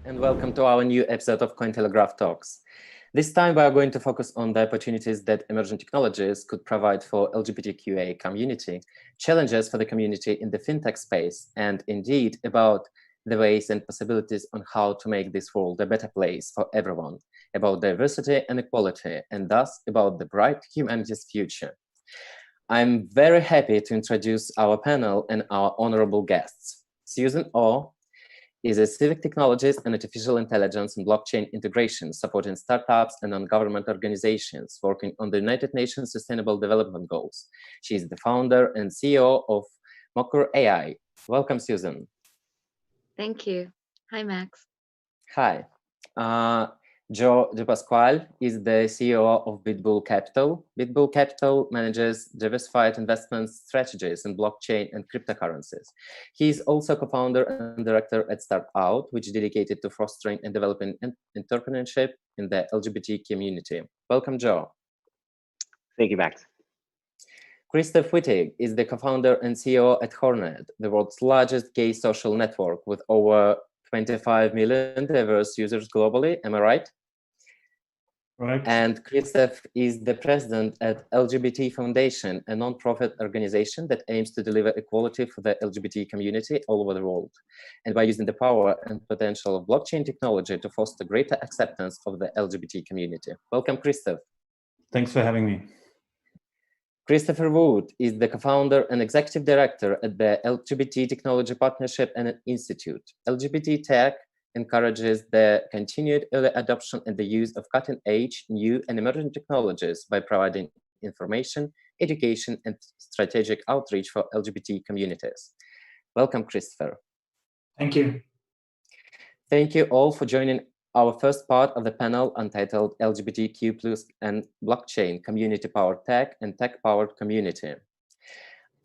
and welcome to our new episode of Cointelegraph Talks. This time we are going to focus on the opportunities that emerging technologies could provide for LGBTQA community, challenges for the community in the fintech space, and indeed about the ways and possibilities on how to make this world a better place for everyone, about diversity and equality, and thus about the bright humanity's future. I'm very happy to introduce our panel and our honorable guests. Susan Oh is a civic technologist and artificial intelligence and blockchain integration, supporting startups and non-government organizations working on the United Nations Sustainable Development Goals. She is the founder and CEO of Muckr AI. Welcome, Susan. Thank you. Hi, Max. Hi. Joe DiPasquale is the CEO of BitBull Capital. BitBull Capital manages diversified investment strategies in blockchain and cryptocurrencies. He is also co-founder and director at StartOut, which is dedicated to fostering and developing entrepreneurship in the LGBT community. Welcome, Joe. Thank you, Max. Christof Wittig is the co-founder and CEO at Hornet, the world's largest gay social network with over 25 million diverse users globally. Am I right? Right. And Christof is the president at LGBT Foundation, a non-profit organization that aims to deliver equality for the LGBT community all over the world, and by using the power and potential of blockchain technology to foster greater acceptance of the LGBT community. Welcome, Christof. Thanks for having me. Christopher Wood is the co-founder and executive director at the LGBT Technology Partnership and Institute. LGBTTech encourages the continued early adoption and the use of cutting-edge, new and emerging technologies by providing information, education, and strategic outreach for LGBT communities. Welcome, Christopher. Thank you. Thank you all for joining our first part of the panel entitled LGBTQ and Blockchain, Community-Powered Tech and Tech-Powered Community.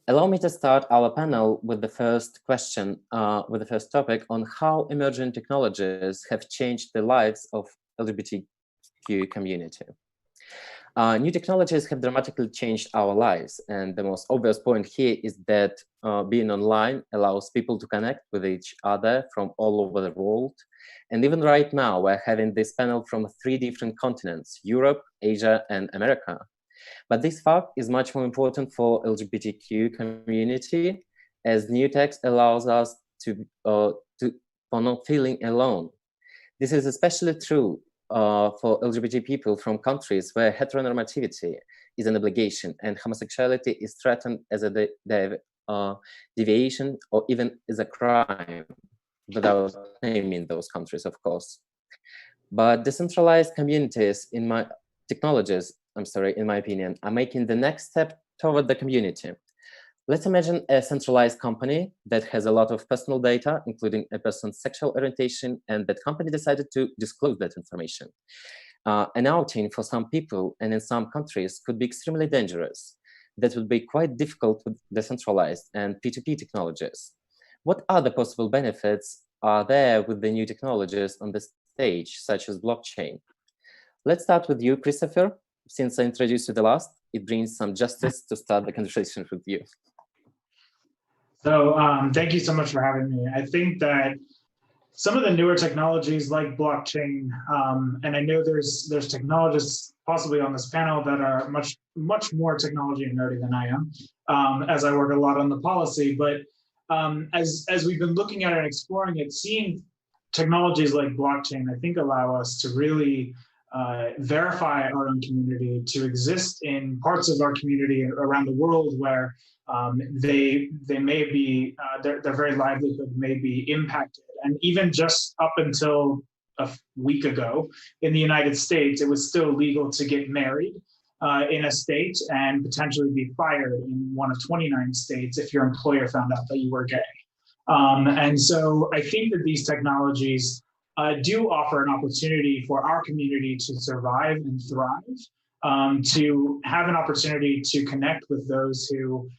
Allow me to start our panel with the first question, with the first topic on how emerging technologies have changed the lives of LGBTQ community. New technologies have dramatically changed our lives, and the most obvious point here is that being online allows people to connect with each other from all over the world. And even right now, we're having this panel from 3 different continents, Europe, Asia, and America. But this fact is much more important for LGBTQ community, as new tech allows us for not feeling alone. This is especially true for LGBT people from countries where heteronormativity is an obligation and homosexuality is threatened as a deviation or even as a crime, without naming those countries, of course. But decentralized communities in my opinion, are making the next step toward the community. Let's imagine a centralized company that has a lot of personal data, including a person's sexual orientation, and that company decided to disclose that information. An outing for some people and in some countries could be extremely dangerous. That would be quite difficult with decentralized and P2P technologies. What other possible benefits are there with the new technologies on the stage, such as blockchain? Let's start with you, Christopher. Since I introduced you the last, it brings some justice to start the conversation with you. So thank you so much for having me. I think that some of the newer technologies like blockchain, and I know there's technologists possibly on this panel that are much more technology nerdy than I am, as I work a lot on the policy. But as we've been looking at it and exploring it, seeing technologies like blockchain, I think allow us to really verify our own community, to exist in parts of our community around the world where they may be, their very livelihood may be impacted. And even just up until a week ago in the United States, it was still legal to get married in a state and potentially be fired in one of 29 states if your employer found out that you were gay. And so I think that these technologies do offer an opportunity for our community to survive and thrive, to have an opportunity to connect with those who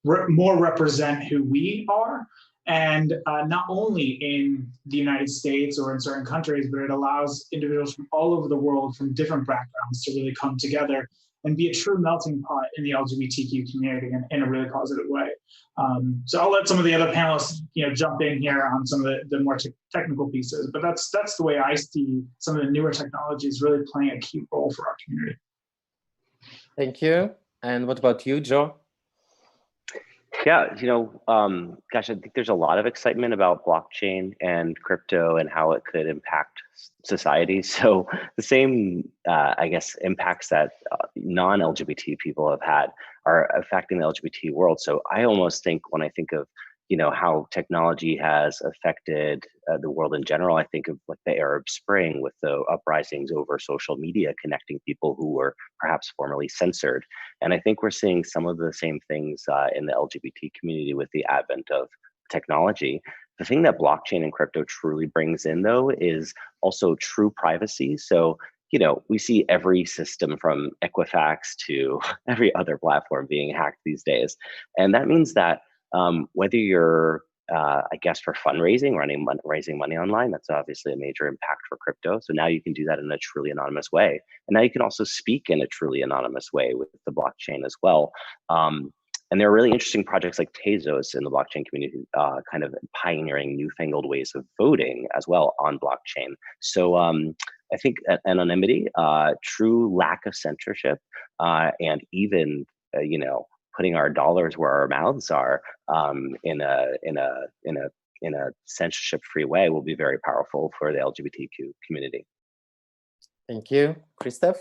more represent who we are, and not only in the United States or in certain countries, but it allows individuals from all over the world from different backgrounds to really come together and be a true melting pot in the LGBTQ community in a really positive way. So I'll let some of the other panelists, jump in here on some of the more technical pieces, but that's the way I see some of the newer technologies really playing a key role for our community. Thank you. And what about you, Joe? Yeah, gosh, I think there's a lot of excitement about blockchain and crypto and how it could impact society. So the same, I guess, impacts that non-LGBT people have had are affecting the LGBT world. So I almost think when I think of, how technology has affected the world in general, I think of like the Arab Spring with the uprisings over social media connecting people who were perhaps formerly censored. And I think we're seeing some of the same things in the LGBT community with the advent of technology. The thing that blockchain and crypto truly brings in, though, is also true privacy. So, we see every system from Equifax to every other platform being hacked these days. And that means that whether you're, I guess, for fundraising, raising money online, that's obviously a major impact for crypto. So now you can do that in a truly anonymous way. And now you can also speak in a truly anonymous way with the blockchain as well. And there are really interesting projects like Tezos in the blockchain community, kind of pioneering newfangled ways of voting as well on blockchain. So I think anonymity, true lack of censorship, and even, putting our dollars where our mouths are in a censorship-free way will be very powerful for the LGBTQ community. Thank you, Christof.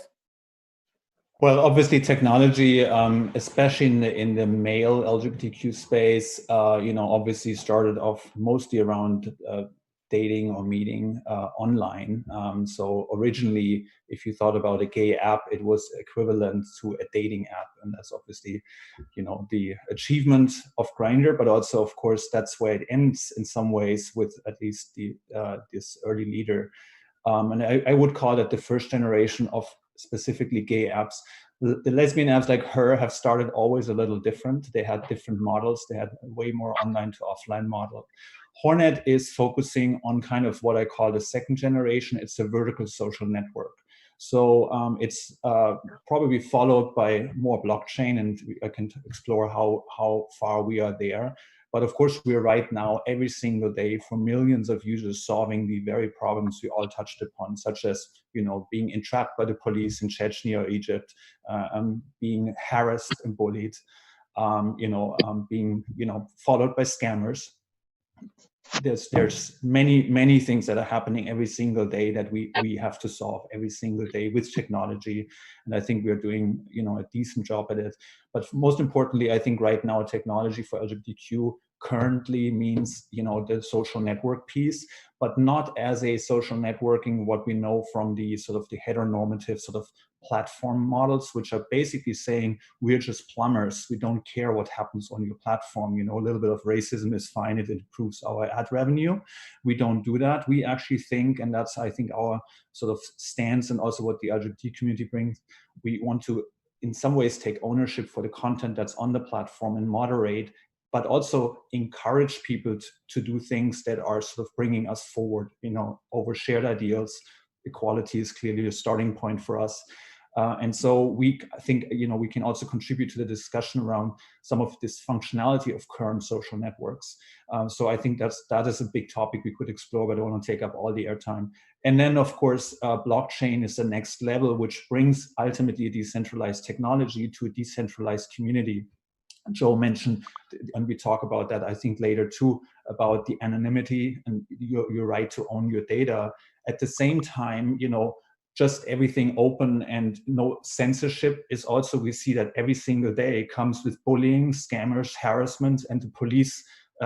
Well, obviously, technology, especially in the male LGBTQ space, obviously started off mostly around dating or meeting online. So originally, if you thought about a gay app, it was equivalent to a dating app, and that's obviously, the achievement of Grindr, but also, of course, that's where it ends in some ways with at least this early leader. And I would call it the first generation of specifically gay apps. The lesbian apps like Her have started always a little different. They had different models. They had way more online to offline model. Hornet is focusing on kind of what I call the second generation. It's a vertical social network. So it's probably followed by more blockchain, and I can explore how far we are there. But of course, we are right now every single day for millions of users solving the very problems we all touched upon, such as being entrapped by the police in Chechnya or Egypt, being harassed and bullied, being followed by scammers. There's many things that are happening every single day that we have to solve every single day with technology, and I think we're doing a decent job at it. But most importantly, I think right now technology for LGBTQ currently means the social network piece, but not as a social networking what we know from the sort of the heteronormative sort of platform models, which are basically saying we're just plumbers, we don't care what happens on your platform, a little bit of racism is fine if it improves our ad revenue. We don't do that. We actually think, and that's I think our sort of stance and also what the LGBT community brings, we want to in some ways take ownership for the content that's on the platform and moderate, but also encourage people to do things that are sort of bringing us forward, over shared ideals. Equality is clearly a starting point for us. And so I think, we can also contribute to the discussion around some of this functionality of current social networks. So I think that is a big topic we could explore, but I don't want to take up all the airtime. And then, of course, blockchain is the next level, which brings ultimately decentralized technology to a decentralized community. Joe mentioned, and we talk about that, I think, later too, about the anonymity and your right to own your data. At the same time, just everything open and no censorship is also, we see that every single day comes with bullying, scammers, harassment, and the police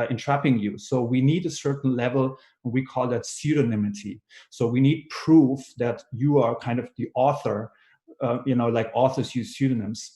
entrapping you. So we need a certain level, we call that pseudonymity. So we need proof that you are kind of the author, like authors use pseudonyms.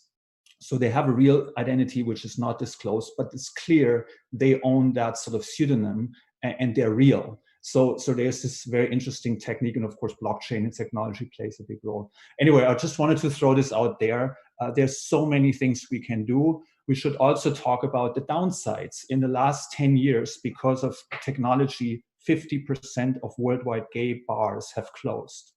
So they have a real identity which is not disclosed, but it's clear they own that sort of pseudonym and they're real. So there's this very interesting technique, and of course, blockchain and technology plays a big role. Anyway, I just wanted to throw this out there. There's so many things we can do. We should also talk about the downsides. In the last 10 years, because of technology, 50% of worldwide gay bars have closed.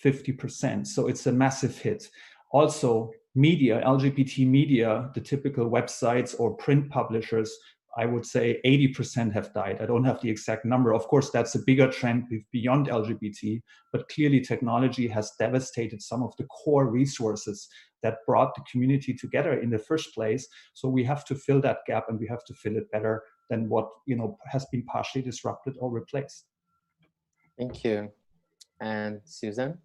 50%. So it's a massive hit. Also, media, LGBT media, the typical websites or print publishers, I would say 80% have died. I don't have the exact number. Of course, that's a bigger trend beyond LGBT, but clearly technology has devastated some of the core resources that brought the community together in the first place. So we have to fill that gap, and we have to fill it better than what has been partially disrupted or replaced. Thank you. And Susan?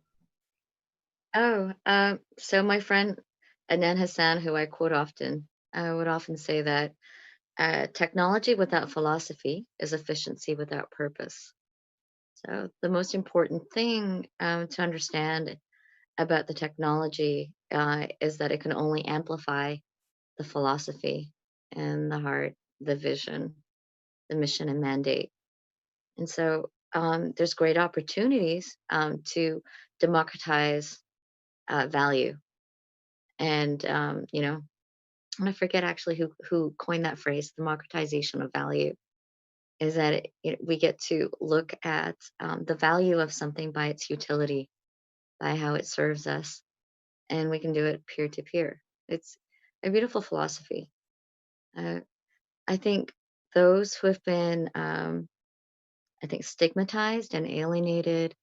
Oh, so my friend Anan Hassan, who I quote often, would often say that technology without philosophy is efficiency without purpose. So the most important thing to understand about the technology is that it can only amplify the philosophy and the heart, the vision, the mission and mandate. And so there's great opportunities to democratize value. And, I forget actually who coined that phrase, democratization of value, is that we get to look at the value of something by its utility, by how it serves us, and we can do it peer to peer. It's a beautiful philosophy. I think those who have been, stigmatized and alienated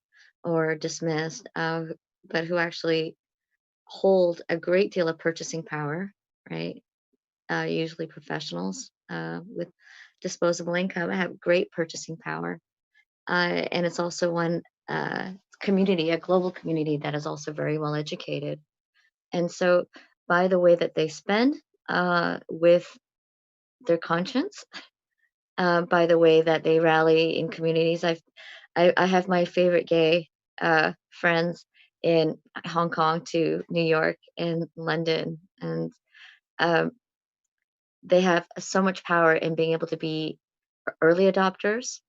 or dismissed, but who actually hold a great deal of purchasing power, right? Usually professionals with disposable income have great purchasing power. And it's also one community, a global community that is also very well educated. And so by the way that they spend with their conscience, by the way that they rally in communities, I have my favorite gay friends in Hong Kong to New York and London, and they have so much power in being able to be early adopters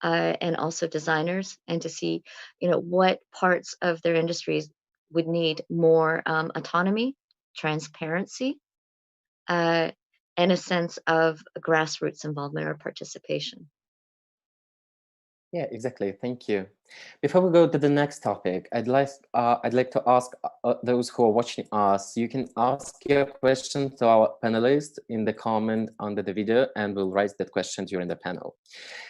and also designers, and to see, what parts of their industries would need more autonomy, transparency, and a sense of grassroots involvement or participation. Yeah, exactly. Thank you. Before we go to the next topic, I'd like to ask those who are watching us, you can ask your question to our panelists in the comment under the video, and we'll raise that question during the panel.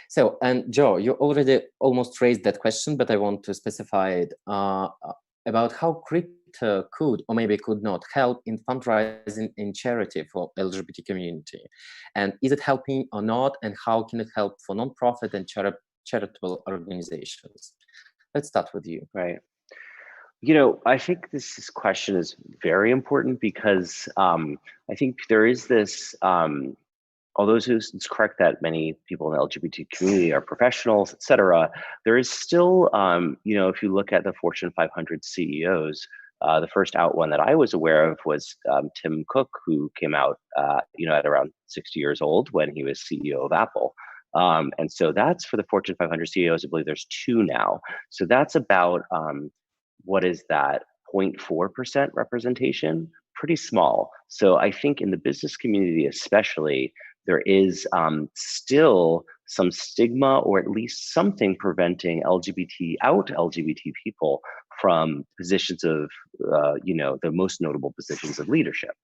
So, and Joe, you already almost raised that question, but I want to specify it about how crypto could or maybe could not help in fundraising in charity for LGBT community. And is it helping or not? And how can it help for nonprofit and charitable organizations? Let's start with you. Right. I think this question is very important because I think there is this, although it's correct that many people in the LGBT community are professionals, et cetera, there is still, if you look at the Fortune 500 CEOs, the first out one that I was aware of was Tim Cook, who came out, at around 60 years old when he was CEO of Apple. And so that's for the Fortune 500 CEOs. I believe there's 2 now. So that's about, what is that, 0.4% representation? Pretty small. So I think in the business community especially, there is still some stigma, or at least something preventing LGBT people from positions of, the most notable positions of leadership.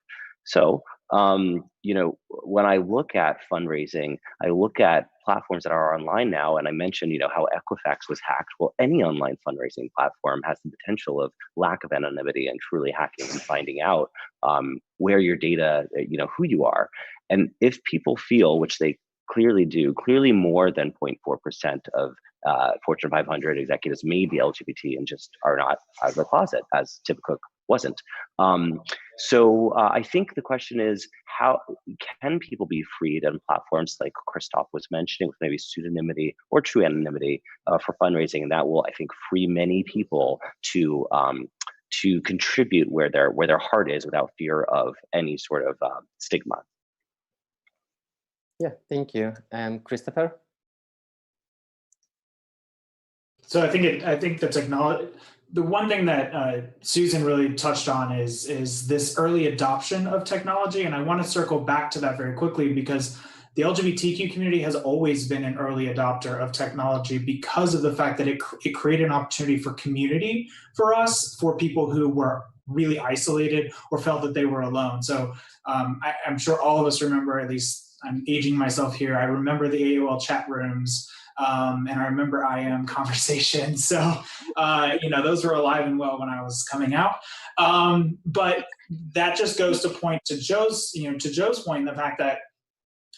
So, when I look at fundraising, I look at platforms that are online now, and I mentioned, how Equifax was hacked. Well, any online fundraising platform has the potential of lack of anonymity and truly hacking and finding out where your data, who you are. And if people feel, which they clearly do, clearly more than 0.4% of Fortune 500 executives may be LGBT and just are not out of the closet, as Tim Cook wasn't. So I think the question is, how can people be freed on platforms like Christof was mentioning, with maybe pseudonymity or true anonymity for fundraising? And that will, I think, free many people to contribute where their heart is, without fear of any sort of stigma. Yeah, thank you. And Christopher? So I think the technology, the one thing that Susan really touched on is this early adoption of technology. And I want to circle back to that very quickly, because the LGBTQ community has always been an early adopter of technology because of the fact that it created an opportunity for community for us, for people who were really isolated or felt that they were alone. So I'm sure all of us remember, at least I'm aging myself here, I remember the AOL chat rooms, and I remember IM conversations. So, those were alive and well when I was coming out. But that just goes to point to Joe's point, the fact that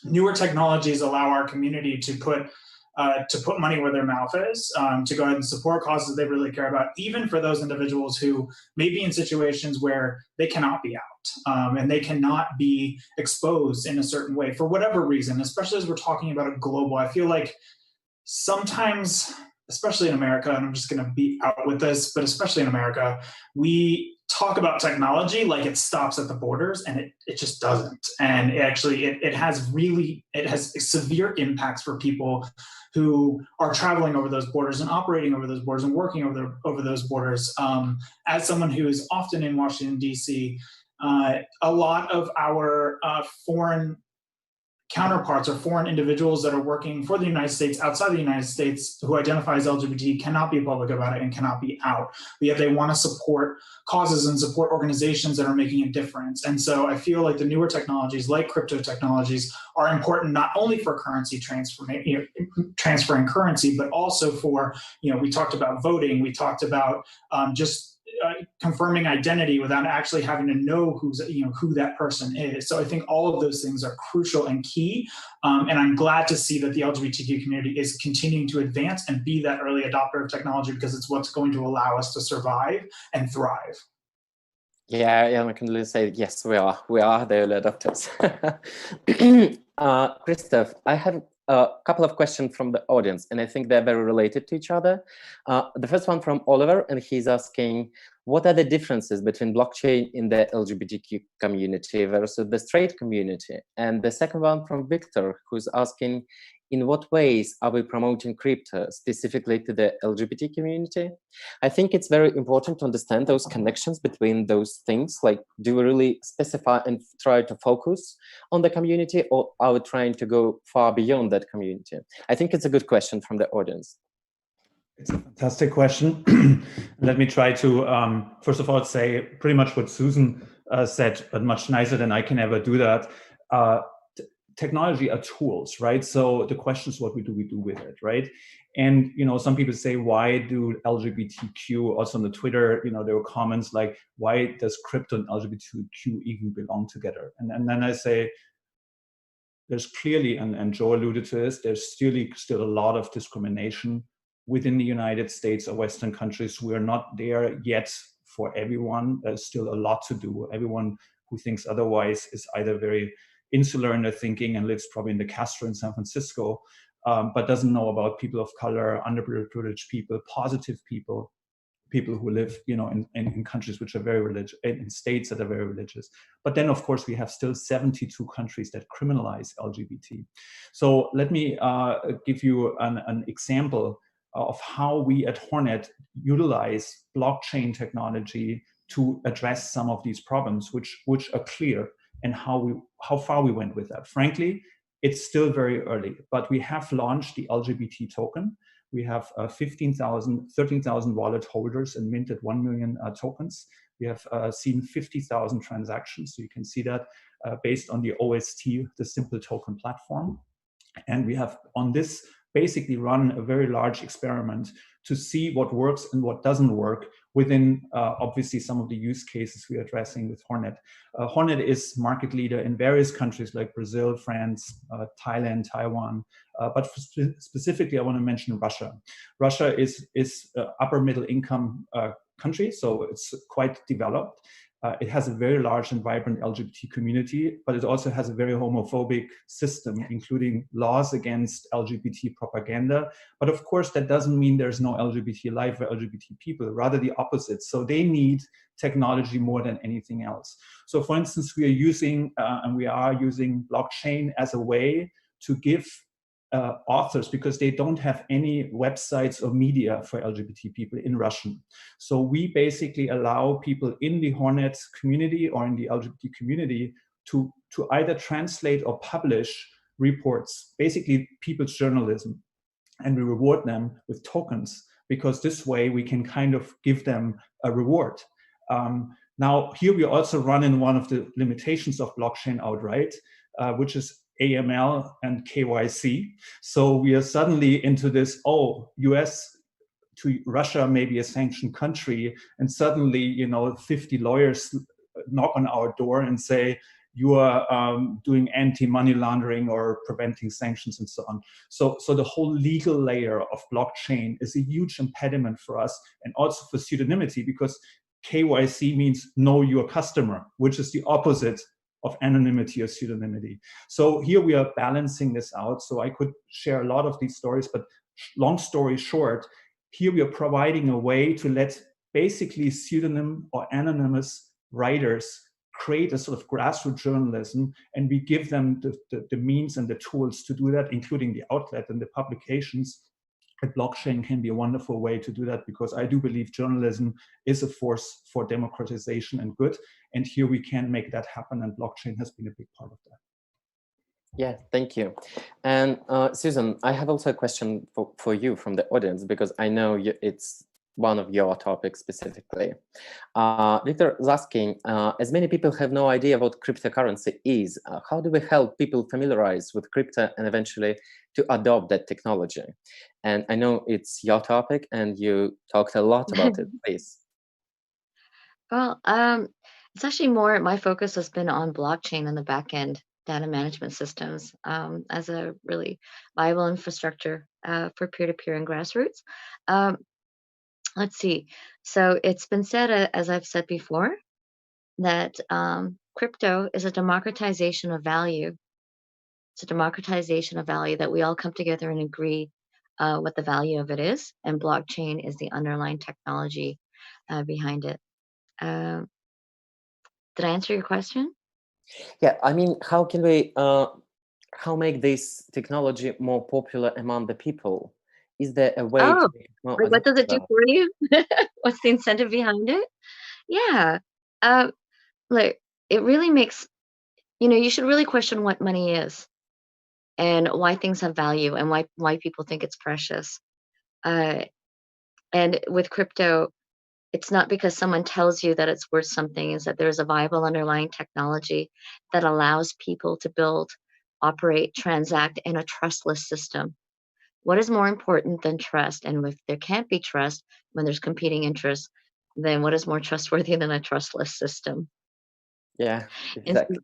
newer technologies allow our community to put money where their mouth is, to go ahead and support causes they really care about, even for those individuals who may be in situations where they cannot be out, and they cannot be exposed in a certain way for whatever reason, especially as we're talking about a global. I feel like sometimes, especially in America, and I'm just going to be out with this, but especially in America, we talk about technology like it stops at the borders, and it just doesn't. And it has severe impacts for people who are traveling over those borders and operating over those borders and working over those borders. As someone who is often in Washington, D.C., a lot of our foreign counterparts or foreign individuals that are working for the United States, outside the United States, who identify as LGBT cannot be public about it and cannot be out. But yet they want to support causes and support organizations that are making a difference. And so I feel like the newer technologies, like crypto technologies, are important not only for currency transferring currency, but also for, we talked about voting, we talked about confirming identity without actually having to know who that person is. So I think all of those things are crucial and key. And I'm glad to see that the LGBTQ community is continuing to advance and be that early adopter of technology, because it's what's going to allow us to survive and thrive. Yeah, I can really say, yes, we are the early adopters. Christof, I have a couple of questions from the audience, and I think they're very related to each other. The first one from Oliver, and he's asking, what are the differences between blockchain in the LGBTQ community versus the straight community? And the second one from Victor, who's asking, in what ways are we promoting crypto specifically to the LGBT community? I think it's very important to understand those connections between those things. Like, do we really specify and try to focus on the community, or are we trying to go far beyond that community? I think it's a good question from the audience. It's a fantastic question. Let me try to, first of all, say pretty much what Susan said, but much nicer than I can ever do that. Technology are tools, right? So the question is, what do we do with it, right? And, some people say, why do LGBTQ, also on the Twitter, there were comments like, why does crypto and LGBTQ even belong together? And then I say, there's clearly, and Joe alluded to this, there's still a lot of discrimination within the United States or Western countries. We are not there yet for everyone. There's still a lot to do. Everyone who thinks otherwise is either very insular in their thinking and lives probably in the Castro in San Francisco, but doesn't know about people of color, underprivileged people, positive people who live, in countries which are very religious, in states that are very religious. But then, of course, we have still 72 countries that criminalize LGBT. So let me give you an example of how we at Hornet utilize blockchain technology to address some of these problems, which are clear, and how far we went with that. Frankly, it's still very early, but we have launched the LGBT token. We have 13,000 wallet holders and minted 1 million tokens. We have seen 50,000 transactions. So you can see that based on the OST, the simple token platform. And we have on this basically run a very large experiment to see what works and what doesn't work within obviously some of the use cases we are addressing with Hornet. Hornet is market leader in various countries like Brazil, France, Thailand, Taiwan, but specifically I want to mention Russia. Russia is upper middle income country, so it's quite developed. It has a very large and vibrant LGBT community, but it also has a very homophobic system, including laws against LGBT propaganda. But of course, that doesn't mean there's no LGBT life for LGBT people, rather the opposite. So they need technology more than anything else. So for instance, we are using blockchain as a way to give authors, because they don't have any websites or media for LGBT people in Russian. So we basically allow people in the Hornet community or in the LGBT community to either translate or publish reports, basically people's journalism, and we reward them with tokens, because this way we can kind of give them a reward. Now, here we also run in one of the limitations of blockchain outright, which is AML and KYC. So we are suddenly into this, oh, US to Russia may be a sanctioned country, and suddenly, 50 lawyers knock on our door and say, you are doing anti-money laundering or preventing sanctions and so on. So the whole legal layer of blockchain is a huge impediment for us, and also for pseudonymity, because KYC means know your customer, which is the opposite of anonymity or pseudonymity. So here we are balancing this out. So I could share a lot of these stories, but long story short, here we are providing a way to let basically pseudonym or anonymous writers create a sort of grassroots journalism, and we give them the means and the tools to do that, including the outlet and the publications. And blockchain can be a wonderful way to do that, because I do believe journalism is a force for democratization and good. And here we can make that happen, and blockchain has been a big part of that. Yeah, thank you. And Susan, I have also a question for you from the audience, because I know it's one of your topics specifically. Victor is asking, as many people have no idea what cryptocurrency is, how do we help people familiarize with crypto and eventually to adopt that technology? And I know it's your topic and you talked a lot about it, please. Well, it's actually more, my focus has been on blockchain and the backend data management systems as a really viable infrastructure for peer-to-peer and grassroots. Let's see. So it's been said, as I've said before, that crypto is a democratization of value. It's a democratization of value that we all come together and agree what the value of it is. And blockchain is the underlying technology behind it. Did I answer your question? Yeah, I mean, how can we, how make this technology more popular among the people? Is there a way to make it more what does it do available? for you? What's the incentive behind it? Yeah. Like, it really makes, you should really question what money is and why things have value and why people think it's precious. And with crypto, it's not because someone tells you that it's worth something, is that there's a viable underlying technology that allows people to build, operate, transact in a trustless system. What is more important than trust? And if there can't be trust when there's competing interests, then what is more trustworthy than a trustless system? Yeah, And exactly.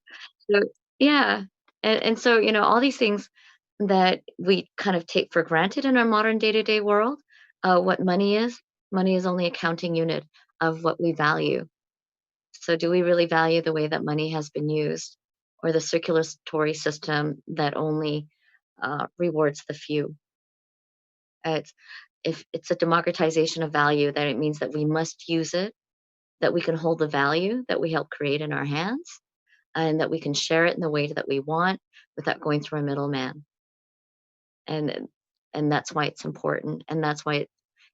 so yeah. And so, all these things that we kind of take for granted in our modern day-to-day world, what money is only a counting unit of what we value. So do we really value the way that money has been used, or the circulatory system that only rewards the few? If it's a democratization of value, then it means that we must use it, that we can hold the value that we help create in our hands, and that we can share it in the way that we want without going through a middleman. And that's why it's important, and that's why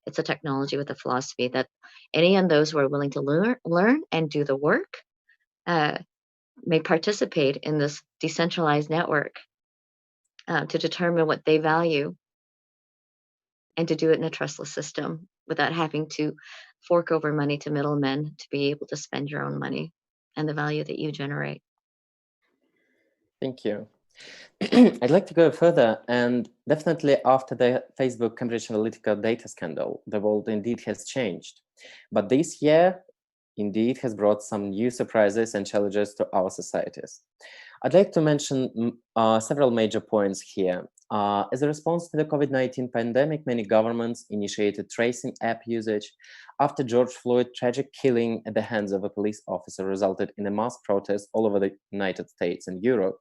it's a technology with a philosophy that any and those who are willing to learn and do the work may participate in this decentralized network to determine what they value, and to do it in a trustless system without having to fork over money to middlemen to be able to spend your own money and the value that you generate. Thank you. I'd like to go further, and definitely after the Facebook Cambridge Analytica data scandal, the world indeed has changed. But this year, indeed, has brought some new surprises and challenges to our societies. I'd like to mention several major points here. As a response to the COVID-19 pandemic, many governments initiated tracing app usage after George Floyd's tragic killing at the hands of a police officer resulted in a mass protest all over the United States and Europe.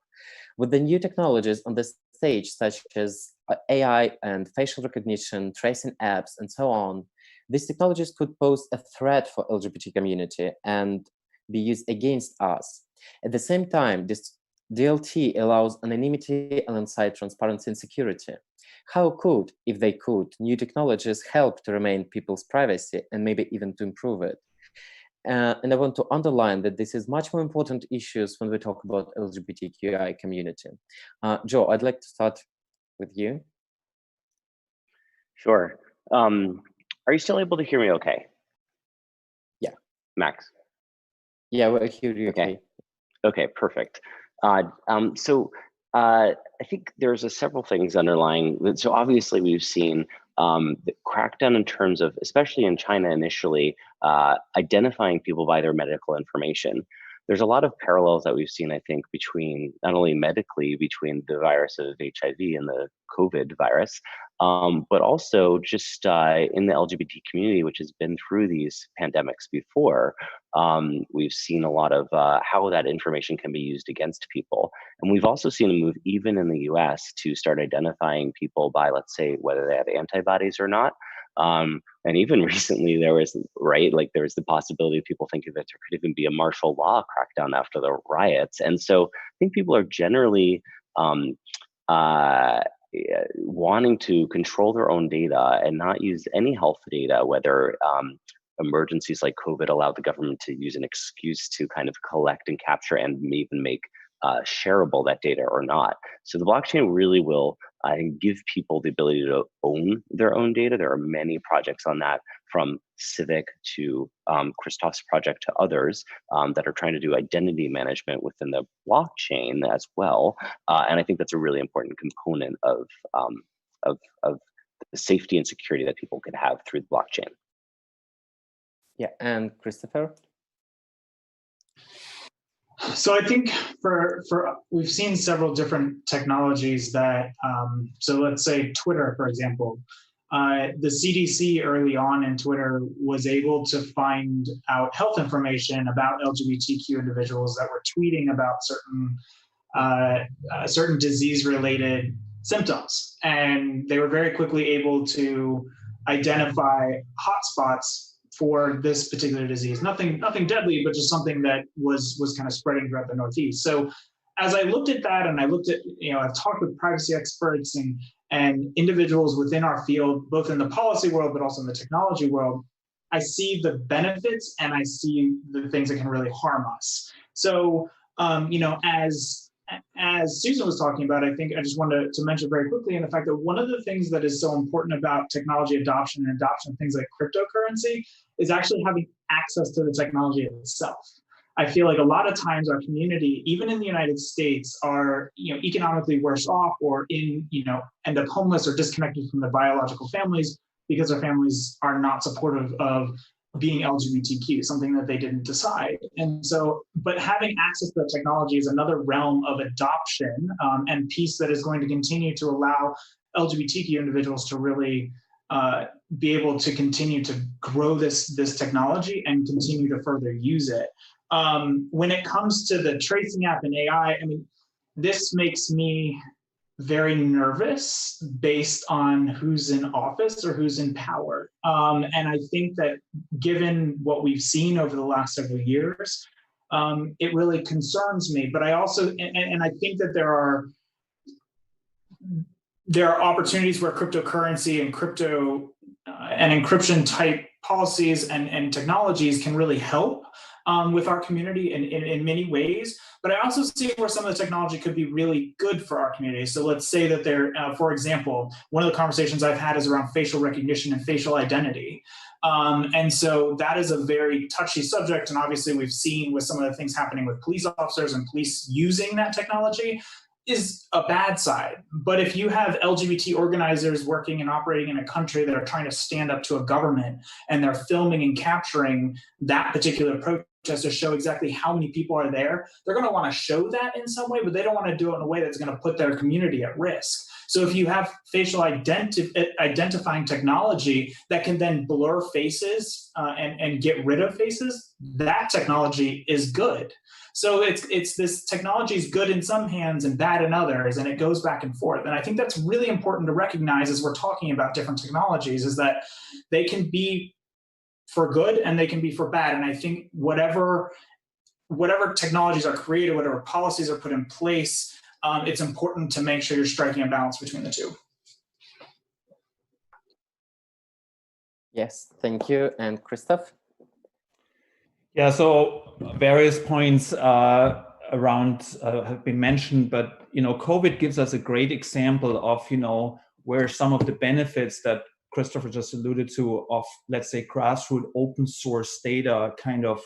With the new technologies on the stage, such as AI and facial recognition, tracing apps, and so on, these technologies could pose a threat for LGBT community and be used against us. At the same time, this DLT allows anonymity alongside transparency and security. How could, if they could, new technologies help to remain people's privacy and maybe even to improve it? And I want to underline that this is much more important issues when we talk about LGBTQI community. Joe, I'd like to start with you. Sure. Are you still able to hear me okay? Yeah. Max? Yeah, we'll hear you. Okay. Okay, perfect. I think there's several things underlying. So obviously we've seen the crackdown in terms of, especially in China initially, identifying people by their medical information. There's a lot of parallels that we've seen, I think, between not only medically between the virus of HIV and the COVID virus, but also just in the LGBT community, which has been through these pandemics before. We've seen a lot of how that information can be used against people. And we've also seen a move, even in the US, to start identifying people by, let's say, whether they have antibodies or not. And even recently there was, there was the possibility of people thinking that there could even be a martial law crackdown after the riots. And so I think people are generally wanting to control their own data and not use any health data, whether emergencies like COVID allowed the government to use an excuse to kind of collect and capture and even make shareable that data or not. So the blockchain really will give people the ability to own their own data. There are many projects on that, from Civic to Christof's project to others that are trying to do identity management within the blockchain as well. And I think that's a really important component of the safety and security that people can have through the blockchain. Yeah, and Christopher? So I think for we've seen several different technologies that, so let's say Twitter, for example. The CDC early on in Twitter was able to find out health information about LGBTQ individuals that were tweeting about certain disease-related symptoms. And they were very quickly able to identify hotspots for this particular disease. Nothing deadly, but just something that was kind of spreading throughout the Northeast. So as I looked at that, and I looked at, I've talked with privacy experts and individuals within our field, both in the policy world, but also in the technology world, I see the benefits and I see the things that can really harm us. So, as Susan was talking about, I think I just wanted to mention very quickly in the fact that one of the things that is so important about technology adoption and adoption of things like cryptocurrency is actually having access to the technology itself. I feel like a lot of times our community, even in the United States, are economically worse off, or end up homeless or disconnected from their biological families because their families are not supportive of being LGBTQ, something that they didn't decide. And so, but having access to the technology is another realm of adoption and piece that is going to continue to allow LGBTQ individuals to really be able to continue to grow this technology and continue to further use it. When it comes to the tracing app and AI, I mean, this makes me very nervous based on who's in office or who's in power. And I think that given what we've seen over the last several years, it really concerns me. But I also, and I think that there are opportunities where cryptocurrency and crypto and encryption type policies and technologies can really help with our community in many ways. But I also see where some of the technology could be really good for our community. So let's say that there, for example, one of the conversations I've had is around facial recognition and facial identity. And so that is a very touchy subject. And obviously we've seen with some of the things happening with police officers and police using that technology is a bad side. But if you have LGBT organizers working and operating in a country that are trying to stand up to a government, and they're filming and capturing that particular protest to show exactly how many people are there, they're going to want to show that in some way, but they don't want to do it in a way that's going to put their community at risk. So if you have facial identifying technology that can then blur faces and get rid of faces, that technology is good. So it's this technology is good in some hands and bad in others, and it goes back and forth. And I think that's really important to recognize as we're talking about different technologies, is that they can be for good and they can be for bad. And I think whatever technologies are created, whatever policies are put in place, it's important to make sure you're striking a balance between the two. Yes, thank you. And Christoph? Yeah, so various points around have been mentioned, but COVID gives us a great example of where some of the benefits that Christopher just alluded to of, let's say, grassroots open source data kind of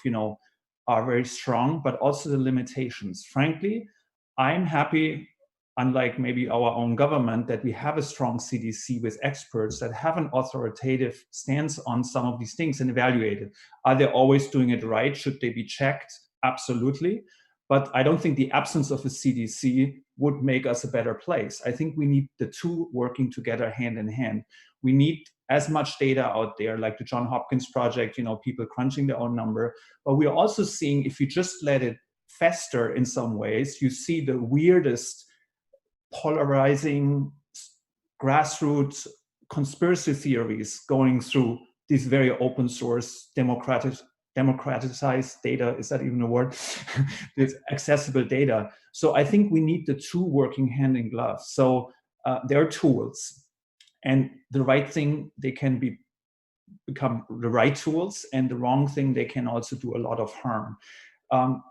are very strong, but also the limitations. Frankly, I'm happy, unlike maybe our own government, that we have a strong CDC with experts that have an authoritative stance on some of these things and evaluate it. Are they always doing it right? Should they be checked? Absolutely. But I don't think the absence of a CDC would make us a better place. I think we need the two working together hand in hand. We need as much data out there, like the Johns Hopkins project, people crunching their own number. But we're also seeing, if you just let it fester in some ways, you see the weirdest polarizing grassroots conspiracy theories going through these very open source democratized data. Is that even a word? This accessible data. So I think we need the two working hand in glove. So there are tools, and the right thing, they can become the right tools, and the wrong thing, they can also do a lot of harm.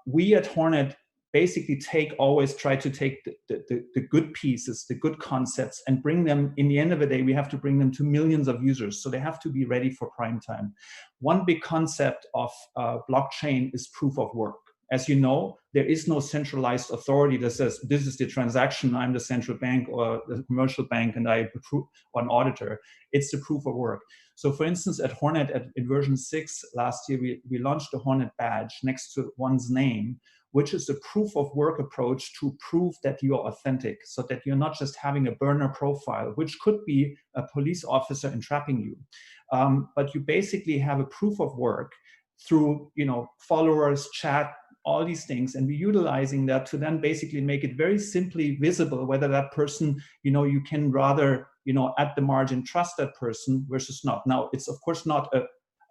We at Hornet basically always try to take the good pieces, the good concepts, and bring them, in the end of the day, we have to bring them to millions of users. So they have to be ready for prime time. One big concept of blockchain is proof of work. As you know, there is no centralized authority that says, this is the transaction, I'm the central bank or the commercial bank, and I approve, or an auditor. It's the proof of work. So for instance, at Hornet, in version 6 last year, we launched the Hornet badge next to one's name, which is a proof of work approach to prove that you are authentic, so that you're not just having a burner profile, which could be a police officer entrapping you. But you basically have a proof of work through followers, chat, all these things, and we're utilizing that to then basically make it very simply visible whether that person, you can rather, at the margin trust that person versus not. Now, it's of course not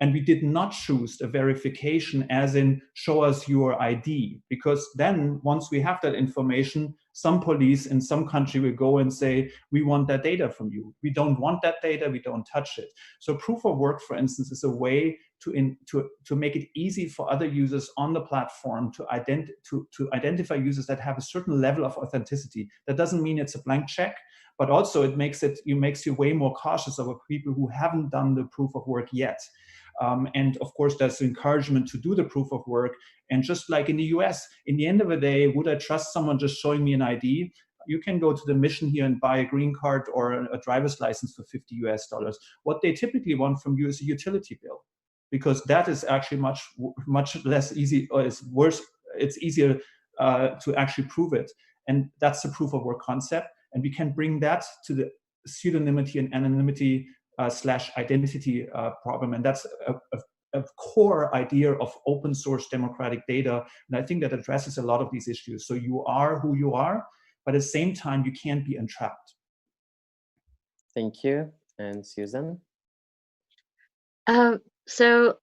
and we did not choose a verification as in show us your ID, because then once we have that information, some police in some country will go and say, we want that data from you. We don't want that data, we don't touch it. So proof of work, for instance, is a way to make it easy for other users on the platform to identify users that have a certain level of authenticity. That doesn't mean it's a blank check, but also it makes you way more cautious about people who haven't done the proof of work yet. And of course, there's encouragement to do the proof of work. And just like in the US, in the end of the day, would I trust someone just showing me an ID? You can go to the mission here and buy a green card or a driver's license for $50 US. What they typically want from you is a utility bill, because that is actually much less easy, or it's worse. It's easier to actually prove it. And that's the proof of work concept. And we can bring that to the pseudonymity and anonymity / identity problem. And that's a core idea of open source democratic data. And I think that addresses a lot of these issues. So you are who you are, but at the same time, you can't be entrapped. Thank you. And Susan? So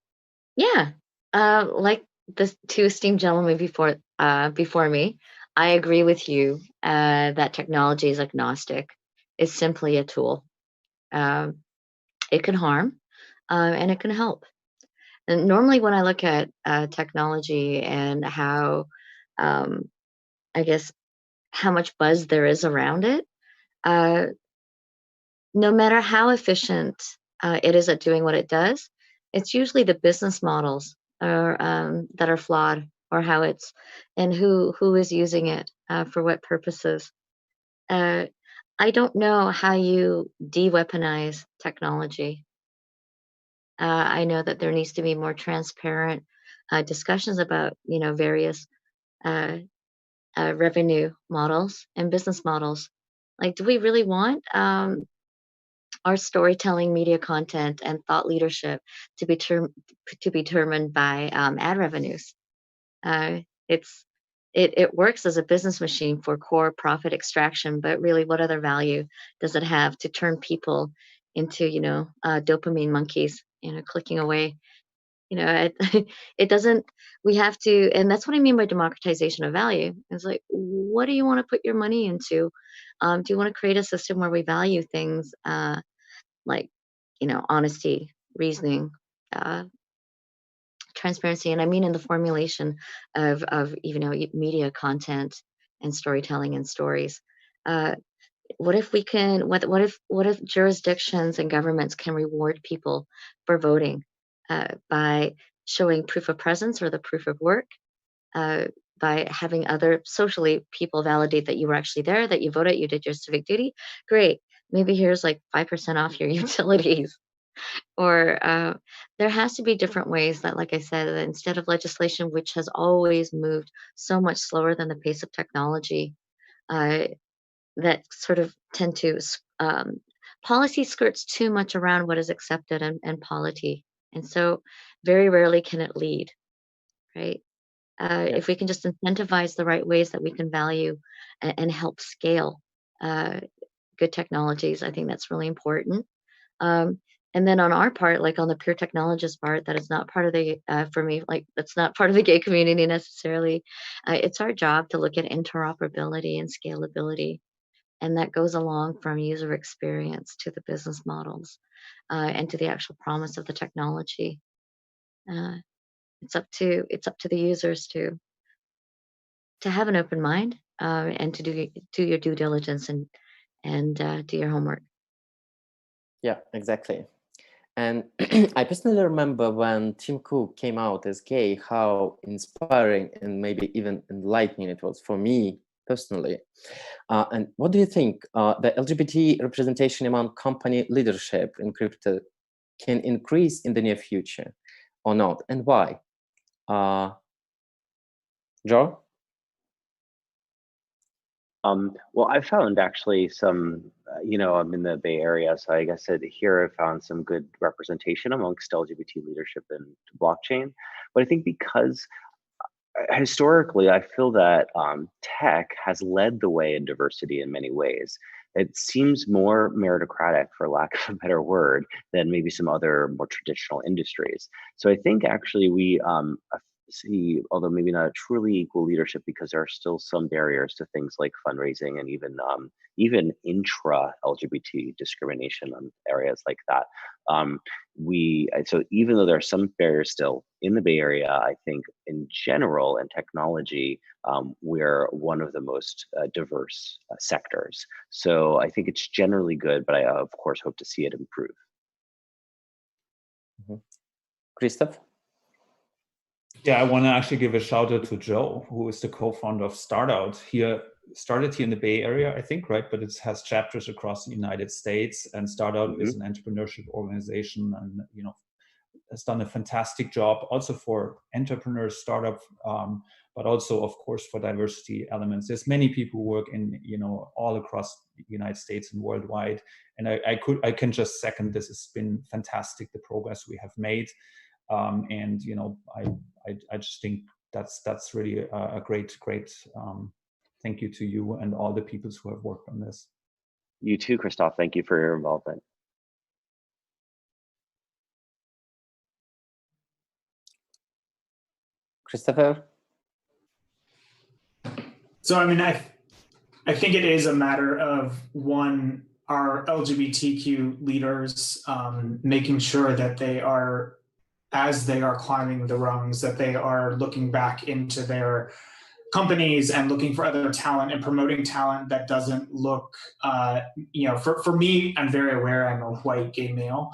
yeah, like the two esteemed gentlemen before me, I agree with you that technology is agnostic. It's simply a tool. It can harm and it can help. And normally when I look at technology and how, I guess, how much buzz there is around it, no matter how efficient it is at doing what it does, it's usually the business models that are flawed, or how it's, and who is using it for what purposes. I don't know how you de-weaponize technology. I know that there needs to be more transparent discussions about, various revenue models and business models. Like, do we really want our storytelling, media content, and thought leadership to be determined by ad revenues? It works as a business machine for core profit extraction, but really, what other value does it have to turn people into, dopamine monkeys, clicking away? It doesn't. We have to, and that's what I mean by democratization of value. It's like, what do you want to put your money into? Do you want to create a system where we value things like, honesty, reasoning, transparency, and I mean in the formulation of media content and storytelling and stories. What if we can? What if jurisdictions and governments can reward people for voting by showing proof of presence or the proof of work, by having other socially people validate that you were actually there, that you voted, you did your civic duty. Great. Maybe here's like 5% off your utilities. Or there has to be different ways that, like I said, that instead of legislation, which has always moved so much slower than the pace of technology, that sort of tend to policy skirts too much around what is accepted and polity. And so very rarely can it lead, right? If we can just incentivize the right ways that we can value and help scale good technologies, I think that's really important. And then on our part, like on the pure technologist part, that is not part of the, for me, like that's not part of the gay community necessarily. It's our job to look at interoperability and scalability. And that goes along from user experience to the business models and to the actual promise of the technology. It's up to the users to have an open mind and to do your due diligence and do your homework. Yeah, exactly. And I personally remember when Tim Cook came out as gay, how inspiring and maybe even enlightening it was for me personally. And what do you think the LGBT representation among company leadership in crypto can increase in the near future or not, and why? Joe? Well, I found actually some, I'm in the Bay Area, so I guess here I found some good representation amongst LGBT leadership in blockchain. But I think because historically, I feel that tech has led the way in diversity in many ways. It seems more meritocratic, for lack of a better word, than maybe some other more traditional industries. So I think actually we see, although maybe not a truly equal leadership, because there are still some barriers to things like fundraising and even intra LGBT discrimination on areas like that. So even though there are some barriers still in the Bay Area, I think in general in technology, we're one of the most diverse sectors. So I think it's generally good, but I of course hope to see it improve. Mm-hmm. Christof? Yeah, I want to actually give a shout out to Joe, who is the co-founder of Startout. Started here in the Bay Area, I think, right? But it has chapters across the United States. And Startout is an entrepreneurship organization, and has done a fantastic job also for entrepreneurs, startup, but also, of course, for diversity elements. There's many people who work in all across the United States and worldwide, and I can just second this. It's been fantastic, the progress we have made. And I just think that's really a great thank you to you and all the people who have worked on this. You too, Christof. Thank you for your involvement. Christopher? So I mean, I think it is a matter of, one, our LGBTQ leaders making sure that they are, as they are climbing the rungs, that they are looking back into their companies and looking for other talent and promoting talent that doesn't look, for me, I'm very aware I'm a white gay male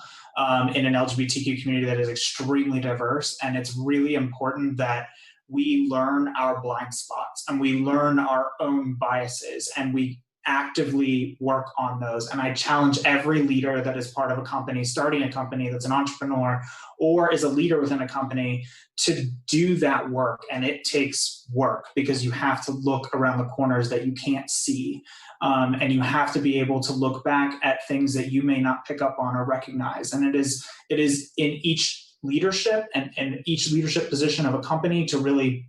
in an LGBTQ community that is extremely diverse. And it's really important that we learn our blind spots and we learn our own biases and we actively work on those. And I challenge every leader that is part of a company, starting a company, that's an entrepreneur or is a leader within a company, to do that work. And it takes work because you have to look around the corners that you can't see. And you have to be able to look back at things that you may not pick up on or recognize. And it is in each leadership and each leadership position of a company to really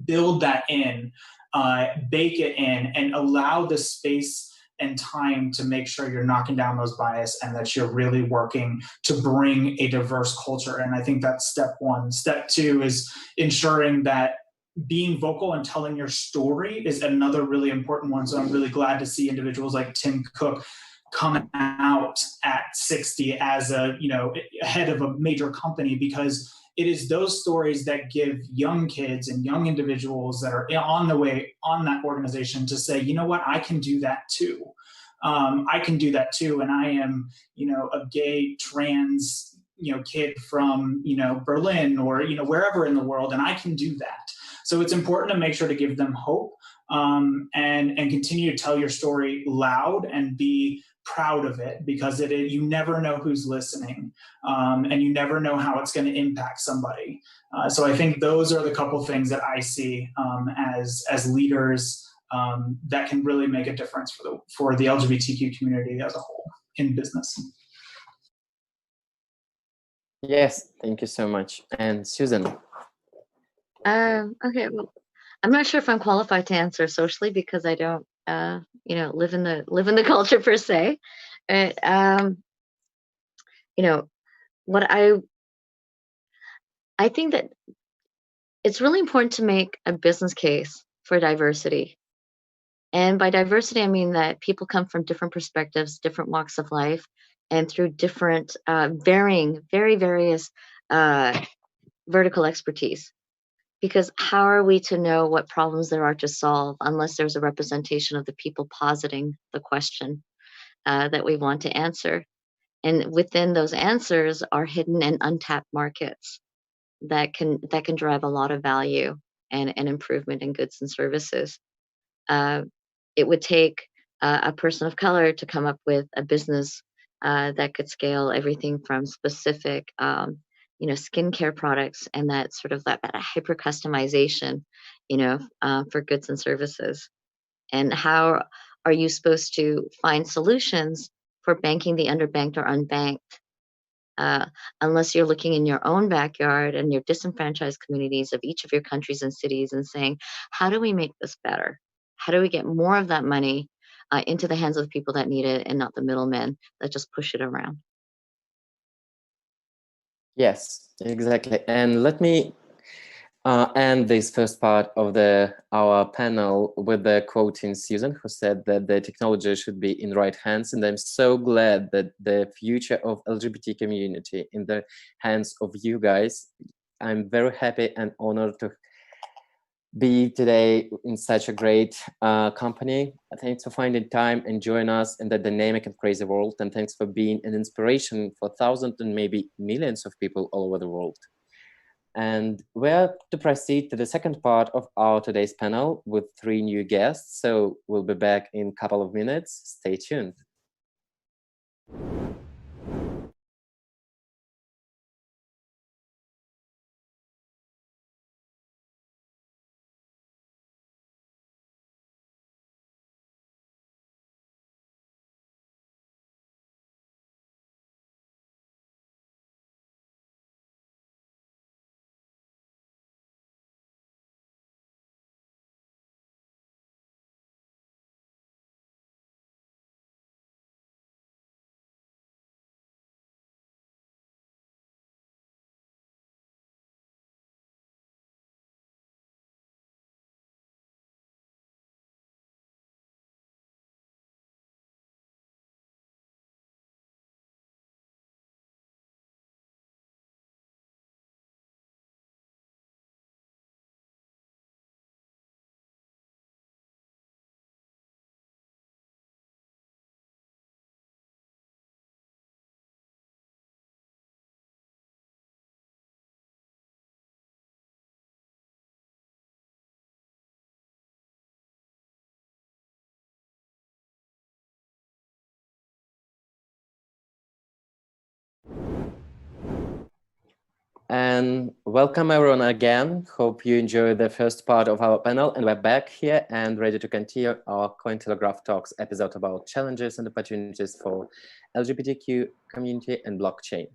build that in, bake it in, and allow the space and time to make sure you're knocking down those bias and that you're really working to bring a diverse culture. And I think that's step one. Step two is ensuring that being vocal and telling your story is another really important one. So I'm really glad to see individuals like Tim Cook coming out at 60 as a head of a major company, because it is those stories that give young kids and young individuals that are on the way on that organization to say, you know what, I can do that too. I can do that too. And I am, a gay, trans, kid from, Berlin or, wherever in the world, and I can do that. So it's important to make sure to give them hope, and continue to tell your story loud and be proud of it, because you never know who's listening, and you never know how it's going to impact somebody. So I think those are the couple things that I see as leaders that can really make a difference for the LGBTQ community as a whole in business. Yes, thank you so much. And Susan. Okay, well, I'm not sure if I'm qualified to answer socially because I don't, live in the culture per se. What I think that it's really important to make a business case for diversity. And by diversity, I mean that people come from different perspectives, different walks of life, and through different, various vertical expertise. Because how are we to know what problems there are to solve unless there's a representation of the people positing the question that we want to answer? And within those answers are hidden and untapped markets that can drive a lot of value and improvement in goods and services. It would take a person of color to come up with a business that could scale everything from specific skincare products and that sort of that hyper customization, for goods and services. And how are you supposed to find solutions for banking the underbanked or unbanked? Unless you're looking in your own backyard and your disenfranchised communities of each of your countries and cities and saying, how do we make this better? How do we get more of that money into the hands of the people that need it and not the middlemen that just push it around? Yes, exactly. And let me end this first part of our panel with the quoting Susan, who said that the technology should be in right hands. And I'm so glad that the future of LGBT community in the hands of you guys. I'm very happy and honored to be today in such a great company. Thanks for finding time and join us in the dynamic and crazy world. And thanks for being an inspiration for thousands and maybe millions of people all over the world. And we're to proceed to the second part of our today's panel with 3 new guests. So we'll be back in a couple of minutes. Stay tuned. And welcome everyone again. Hope you enjoyed the first part of our panel, and we're back here and ready to continue our Cointelegraph Talks episode about challenges and opportunities for LGBTQ community and blockchain.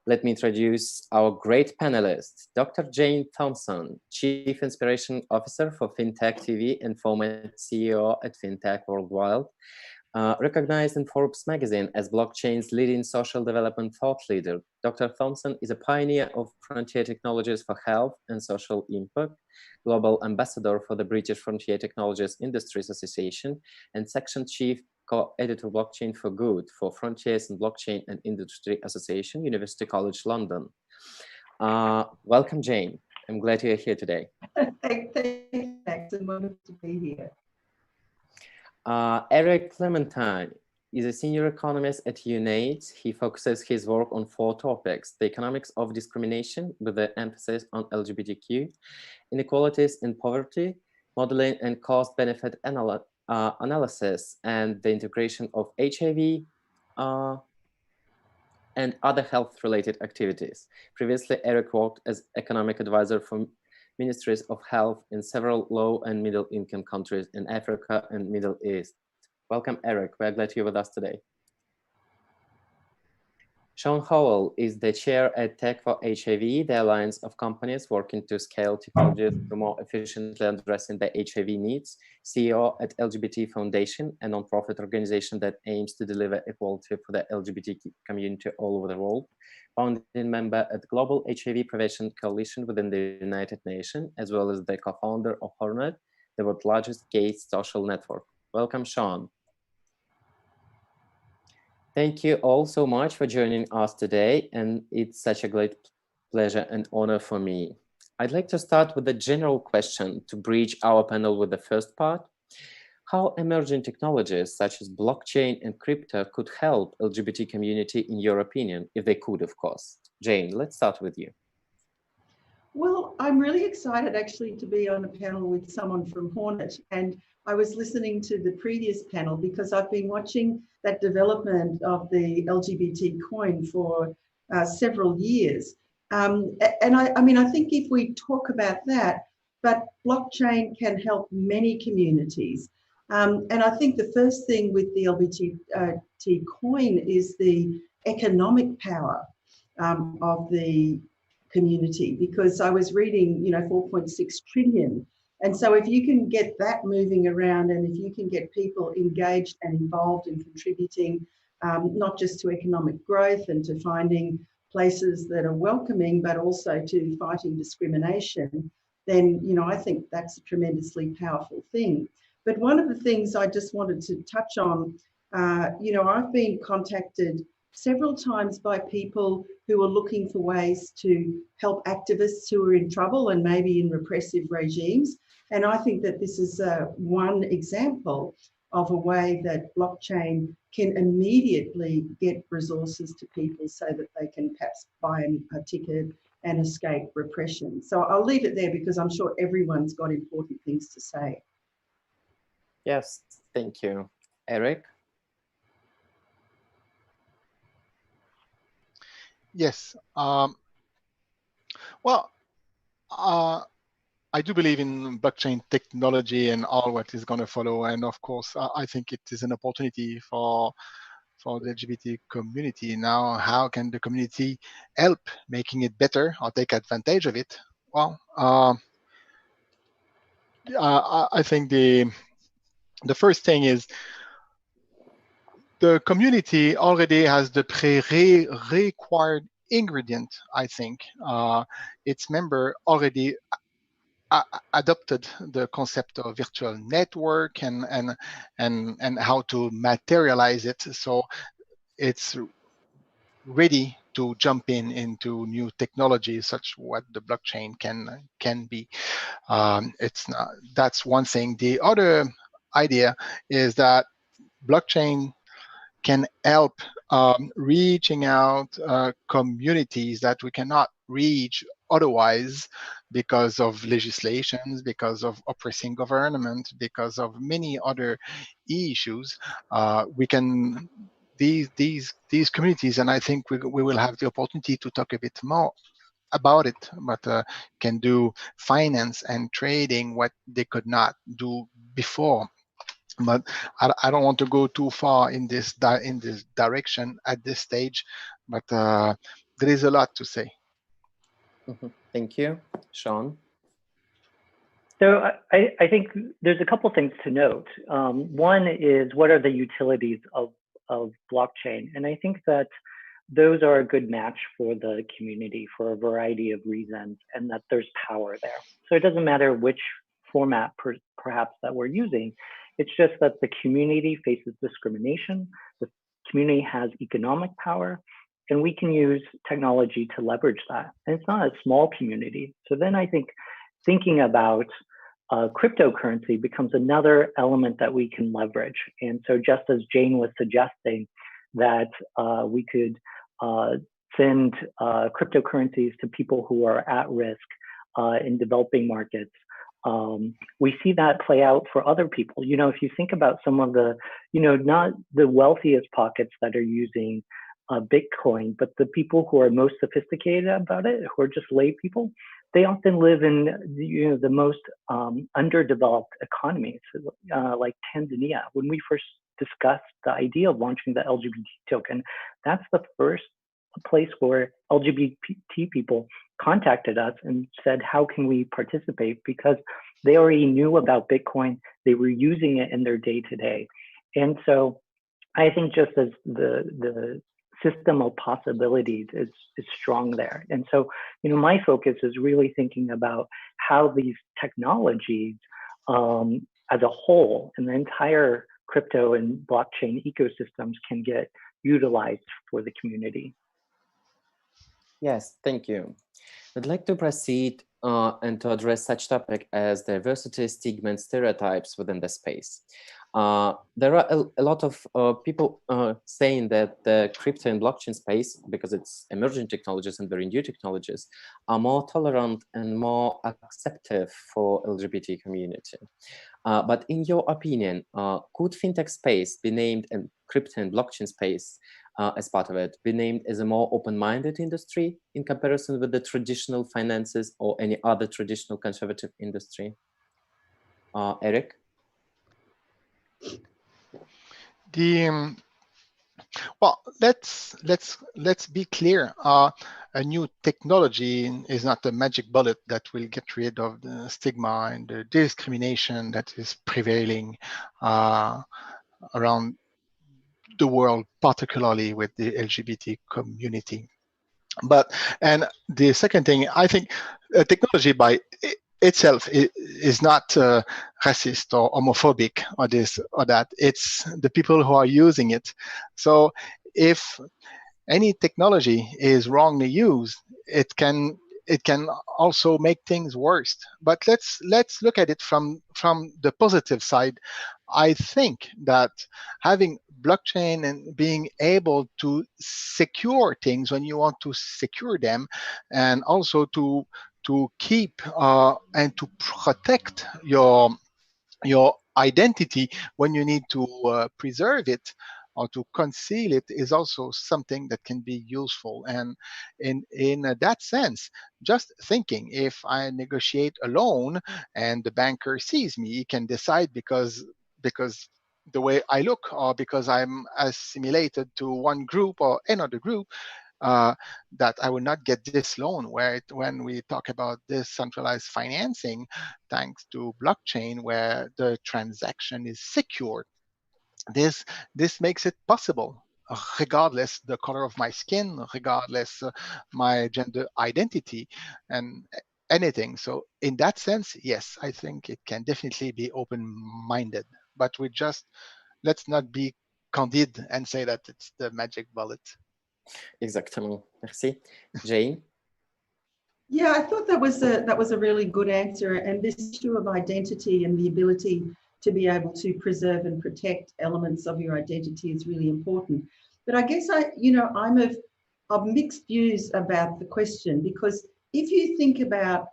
Let me introduce our great panelists, Dr. Jane Thomason, Chief Inspiration Officer for Fintech TV and former CEO at Fintech Worldwide, recognized in Forbes magazine as blockchain's leading social development thought leader. Dr. Thomason is a pioneer of frontier technologies for health and social impact, global ambassador for the British Frontier Technologies Industries Association, and section chief co-editor Blockchain for Good for Frontiers in Blockchain and Industry Association, University College London. Welcome, Jane. I'm glad you're here today. Thanks. It's wonderful to be here. Erik Lamontage, is a senior economist at UNAIDS. He focuses his work on 4 topics: the economics of discrimination with the emphasis on LGBTQ, inequalities in poverty, modeling and cost-benefit analysis, and the integration of HIV and other health-related activities. Previously, Erik worked as economic advisor for ministries of health in several low and middle-income countries in Africa and Middle East. Welcome, Erik. We're glad you're with us today. Sean Howell is the chair at Tech for HIV, the alliance of companies working to scale technologies to more efficiently addressing the HIV needs, CEO at LGBT Foundation, a nonprofit organization that aims to deliver equality for the LGBT community all over the world, founding member at Global HIV Prevention Coalition within the United Nations, as well as the co-founder of Hornet, the world's largest gay social network. Welcome, Sean. Thank you all so much for joining us today, and it's such a great pleasure and honor for me. I'd like to start with a general question to bridge our panel with the first part. How emerging technologies such as blockchain and crypto could help LGBT community in your opinion, if they could, of course? Jane, let's start with you. Well, I'm really excited actually to be on a panel with someone from Hornet, and I was listening to the previous panel because I've been watching that development of the LGBT coin for several years. And I mean, I think if we talk about that, but blockchain can help many communities. And I think the first thing with the LGBT coin is the economic power of the community, because I was reading, 4.6 trillion. And so if you can get that moving around, and if you can get people engaged and involved in contributing, not just to economic growth and to finding places that are welcoming, but also to fighting discrimination, then, I think that's a tremendously powerful thing. But one of the things I just wanted to touch on, I've been contacted several times by people who are looking for ways to help activists who are in trouble and maybe in repressive regimes. And I think that this is one example of a way that blockchain can immediately get resources to people so that they can perhaps buy a ticket and escape repression. So I'll leave it there because I'm sure everyone's got important things to say. Yes, thank you. Erik? Yes. I do believe in blockchain technology and all what is going to follow. And of course, I think it is an opportunity for the LGBT community. Now, how can the community help making it better or take advantage of it? Well, I think the first thing is the community already has the pre-required ingredient. I think its member already adopted the concept of virtual network and how to materialize it. So it's ready to jump into new technologies, such what the blockchain can be. It's not, that's one thing. The other idea is that blockchain can help reaching out communities that we cannot reach otherwise because of legislations, because of oppressing government, because of many other issues. We can these communities, and I think we will have the opportunity to talk a bit more about it, but can do finance and trading what they could not do before. But I don't want to go too far in this direction at this stage, but there is a lot to say. Mm-hmm. Thank you. Sean? So I think there's a couple things to note. One is, what are the utilities of blockchain? And I think that those are a good match for the community for a variety of reasons, and that there's power there. So it doesn't matter which format perhaps that we're using. It's just that the community faces discrimination, the community has economic power, and we can use technology to leverage that. And it's not a small community. So then I think thinking about cryptocurrency becomes another element that we can leverage. And so just as Jane was suggesting that we could send cryptocurrencies to people who are at risk in developing markets, we see that play out for other people. You know, if you think about some of the, you know, not the wealthiest pockets that are using Bitcoin, but the people who are most sophisticated about it, who are just lay people, they often live in, you know, the most underdeveloped economies, like Tanzania. When we first discussed the idea of launching the LGBT token, that's the first place where LGBT people contacted us and said, how can we participate? Because they already knew about Bitcoin, they were using it in their day-to-day. And so I think just as the system of possibilities is strong there. And so, you know, my focus is really thinking about how these technologies as a whole and the entire crypto and blockchain ecosystems can get utilized for the community. Yes, thank you. I'd like to proceed and to address such topic as diversity, stigma, and stereotypes within the space. There are a lot of people saying that the crypto and blockchain space, because it's emerging technologies and very new technologies, are more tolerant and more acceptive for LGBT community. But in your opinion, could fintech space be named, and crypto and blockchain space as part of it, be named as a more open-minded industry in comparison with the traditional finances or any other traditional conservative industry? Erik? Well, let's be clear. A new technology is not a magic bullet that will get rid of the stigma and the discrimination that is prevailing around the world, particularly with the LGBT community. And the second thing, I think technology by itself is not racist or homophobic or this or that. It's the people who are using it. So if any technology is wrongly used, it can also make things worse. But let's look at it from the positive side. I think that having blockchain and being able to secure things when you want to secure them, and also to keep and to protect your identity when you need to preserve it or to conceal it, is also something that can be useful. And in that sense, just thinking, if I negotiate a loan and the banker sees me, he can decide because the way I look, or because I'm assimilated to one group or another group, that I will not get this loan. When we talk about decentralized financing, thanks to blockchain, where the transaction is secured, this makes it possible, regardless the color of my skin, regardless my gender identity, and anything. So in that sense, yes, I think it can definitely be open-minded, but let's not be candid and say that it's the magic bullet. Exactement. Merci. Jane? Yeah, I thought that was a really good answer. And this issue of identity and the ability to be able to preserve and protect elements of your identity is really important. But I guess I'm of mixed views about the question, because if you think about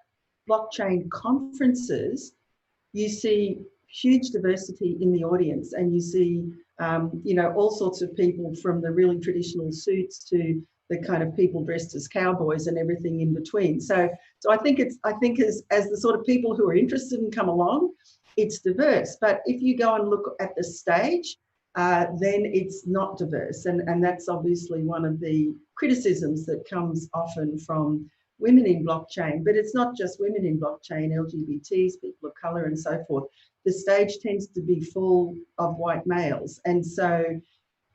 blockchain conferences, you see huge diversity in the audience, and you see all sorts of people, from the really traditional suits to the kind of people dressed as cowboys and everything in between. So I think as the sort of people who are interested and come along, it's diverse. But if you go and look at the stage, then it's not diverse, and that's obviously one of the criticisms that comes often from women in blockchain. But it's not just women in blockchain, LGBTs, people of color, and so forth. The stage tends to be full of white males. And so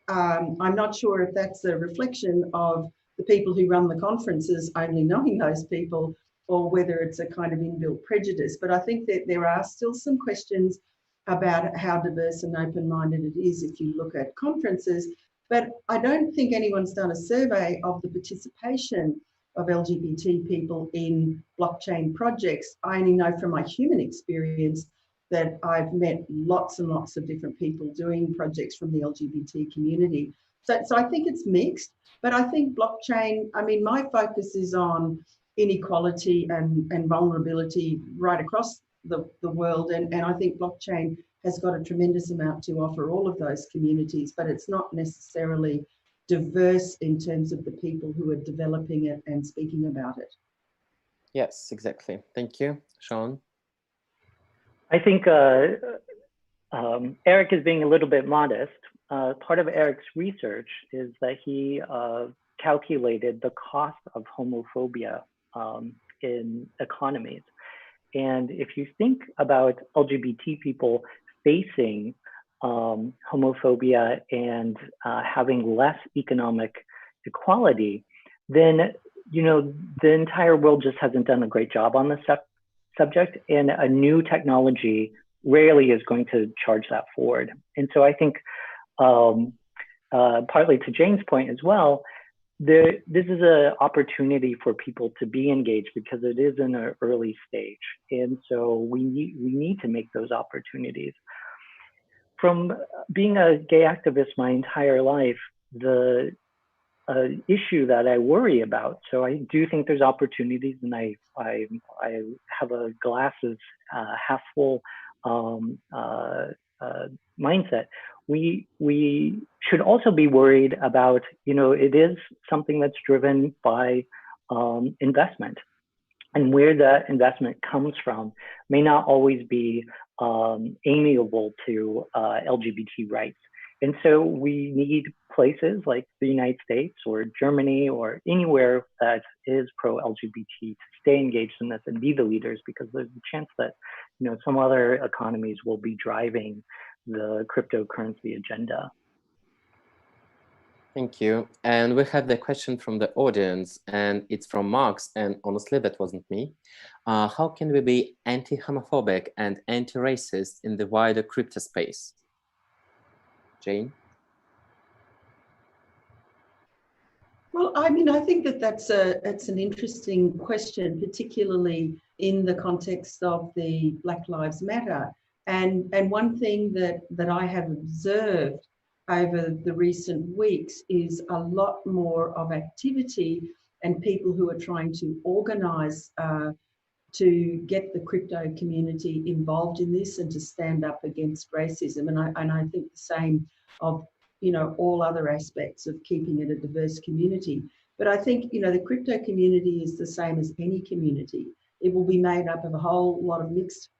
I'm not sure if that's a reflection of the people who run the conferences only knowing those people, or whether it's a kind of inbuilt prejudice. But I think that there are still some questions about how diverse and open-minded it is if you look at conferences. But I don't think anyone's done a survey of the participation of LGBT people in blockchain projects. I only know from my human experience that I've met lots and lots of different people doing projects from the LGBT community. So I think it's mixed, but I think blockchain, I mean, my focus is on inequality and vulnerability right across the world. And I think blockchain has got a tremendous amount to offer all of those communities, but it's not necessarily diverse in terms of the people who are developing it and speaking about it. Yes, exactly. Thank you. Sean? I think Erik is being a little bit modest. Part of Erik's research is that he calculated the cost of homophobia in economies. And if you think about LGBT people facing homophobia and having less economic equality, then the entire world just hasn't done a great job on this subject, and a new technology rarely is going to charge that forward. And so I think partly to Jane's point as well, this is an opportunity for people to be engaged because it is in an early stage. And so we need to make those opportunities. From being a gay activist my entire life, the issue that I worry about, so I do think there's opportunities, and I have a glasses half full mindset. We should also be worried about, it is something that's driven by investment, and where that investment comes from may not always be amiable to LGBT rights. And so we need places like the United States or Germany or anywhere that is pro-LGBT to stay engaged in this and be the leaders, because there's a chance that some other economies will be driving the cryptocurrency agenda. Thank you. And we have the question from the audience, and it's from Max, and honestly, that wasn't me. How can we be anti-homophobic and anti-racist in the wider crypto space? Jane? Well, I mean, I think that's an interesting question, particularly in the context of the Black Lives Matter. And one thing that I have observed over the recent weeks is a lot more of activity and people who are trying to organise to get the crypto community involved in this and to stand up against racism. And I think the same of all other aspects of keeping it a diverse community. But I think the crypto community is the same as any community. It will be made up of a whole lot of mixed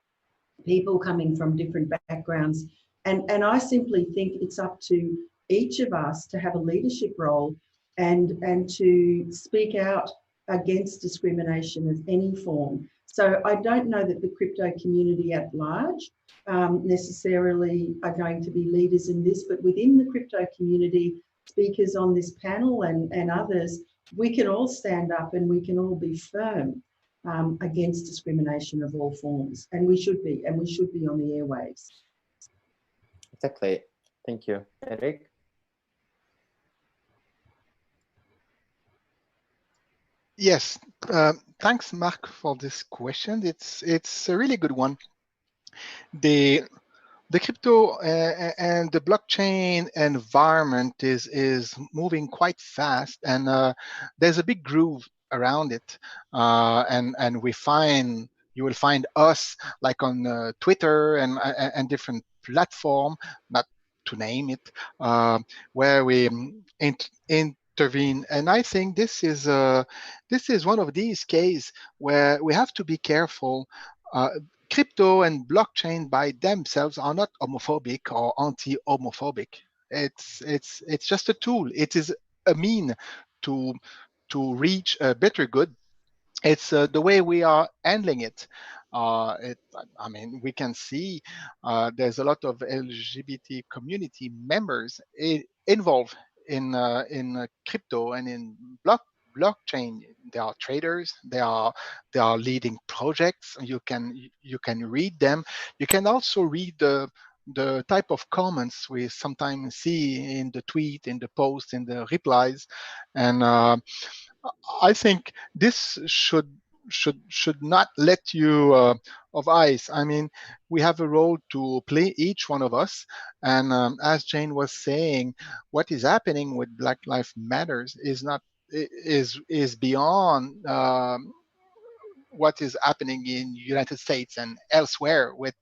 people coming from different backgrounds. And I simply think it's up to each of us to have a leadership role and to speak out against discrimination of any form. So I don't know that the crypto community at large necessarily are going to be leaders in this, but within the crypto community, speakers on this panel and others, we can all stand up and we can all be firm against discrimination of all forms. And we should be on the airwaves. Exactly. Thank you. Erik? Yes, thanks, Mark, for this question. It's a really good one. The crypto and the blockchain environment is moving quite fast, and there's a big groove around it. And you will find us like on Twitter and different platform, not to name it, where we intervene. And I think this is one of these cases where we have to be careful. Crypto and blockchain by themselves are not homophobic or anti-homophobic. It's just a tool. It is a mean to reach a better good. It's the way we are handling it. I mean, we can see there's a lot of LGBT community members involved in crypto and in blockchain. They are traders. They are leading projects. You can read them. You can also read the type of comments we sometimes see in the tweet, in the post, in the replies, and I think this should not let you of ice. I mean, we have a role to play, each one of us. And as Jane was saying, what is happening with Black Lives Matters is beyond what is happening in United States and elsewhere with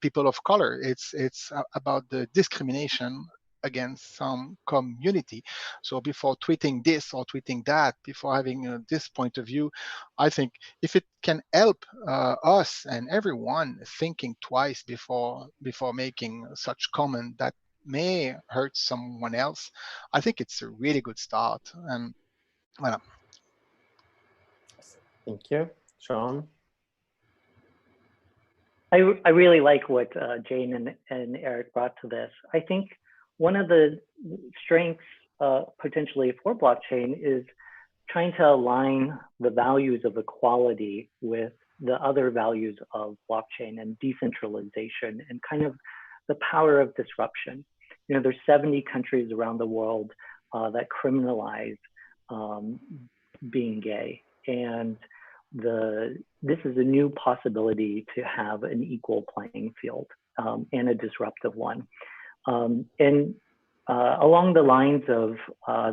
people of color. It's about the discrimination against some community. So before tweeting this or tweeting that, before having this point of view, I think if it can help us and everyone thinking twice before making such comment that may hurt someone else, I think it's a really good start. And well, Thank you. Sean? I really like what Jane and Erik brought to this. I think one of the strengths potentially for blockchain is trying to align the values of equality with the other values of blockchain and decentralization and kind of the power of disruption. You know, there's 70 countries around the world that criminalize being gay, and this is a new possibility to have an equal playing field and a disruptive one. And along the lines of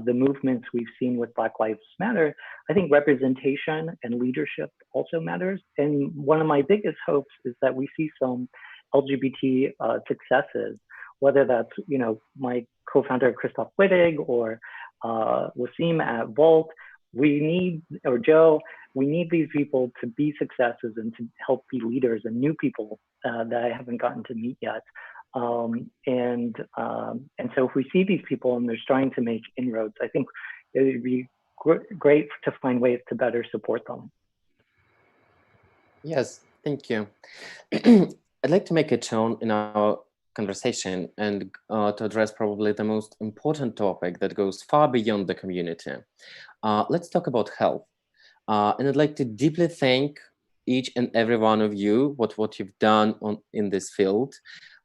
the movements we've seen with Black Lives Matter, I think representation and leadership also matters. And one of my biggest hopes is that we see some LGBT successes, whether that's, you know, my co-founder Christof Wittig or Wasim at Volt. We need, or Joe, we need these people to be successes and to help be leaders and new people that I haven't gotten to meet yet. And so if we see these people and they're starting to make inroads, I think it would be great to find ways to better support them. Yes, thank you. I'd like to make a turn in our conversation and to address probably the most important topic that goes far beyond the community. Let's talk about health. And I'd like to deeply thank each and every one of you what you've done in this field,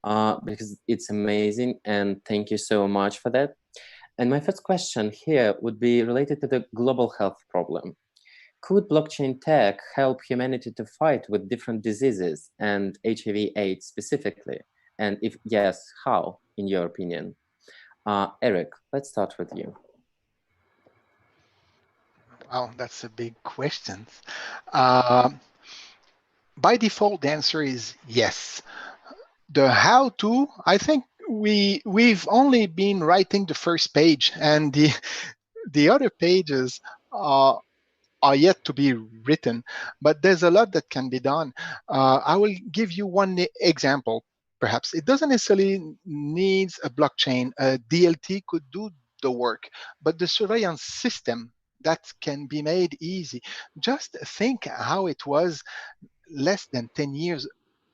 because it's amazing, and thank you so much for that. And my first question here would be related to the global health problem. Could blockchain tech help humanity to fight with different diseases and HIV/AIDS specifically? And if yes, how, in your opinion? Erik, let's start with you. Wow, that's a big question. By default, the answer is yes. The how to, I think we've only been writing the first page, and the other pages are yet to be written, but there's a lot that can be done. I will give you one example. Perhaps it doesn't necessarily need a blockchain. A DLT could do the work, but the surveillance system, that can be made easy. Just think how it was less than 10 years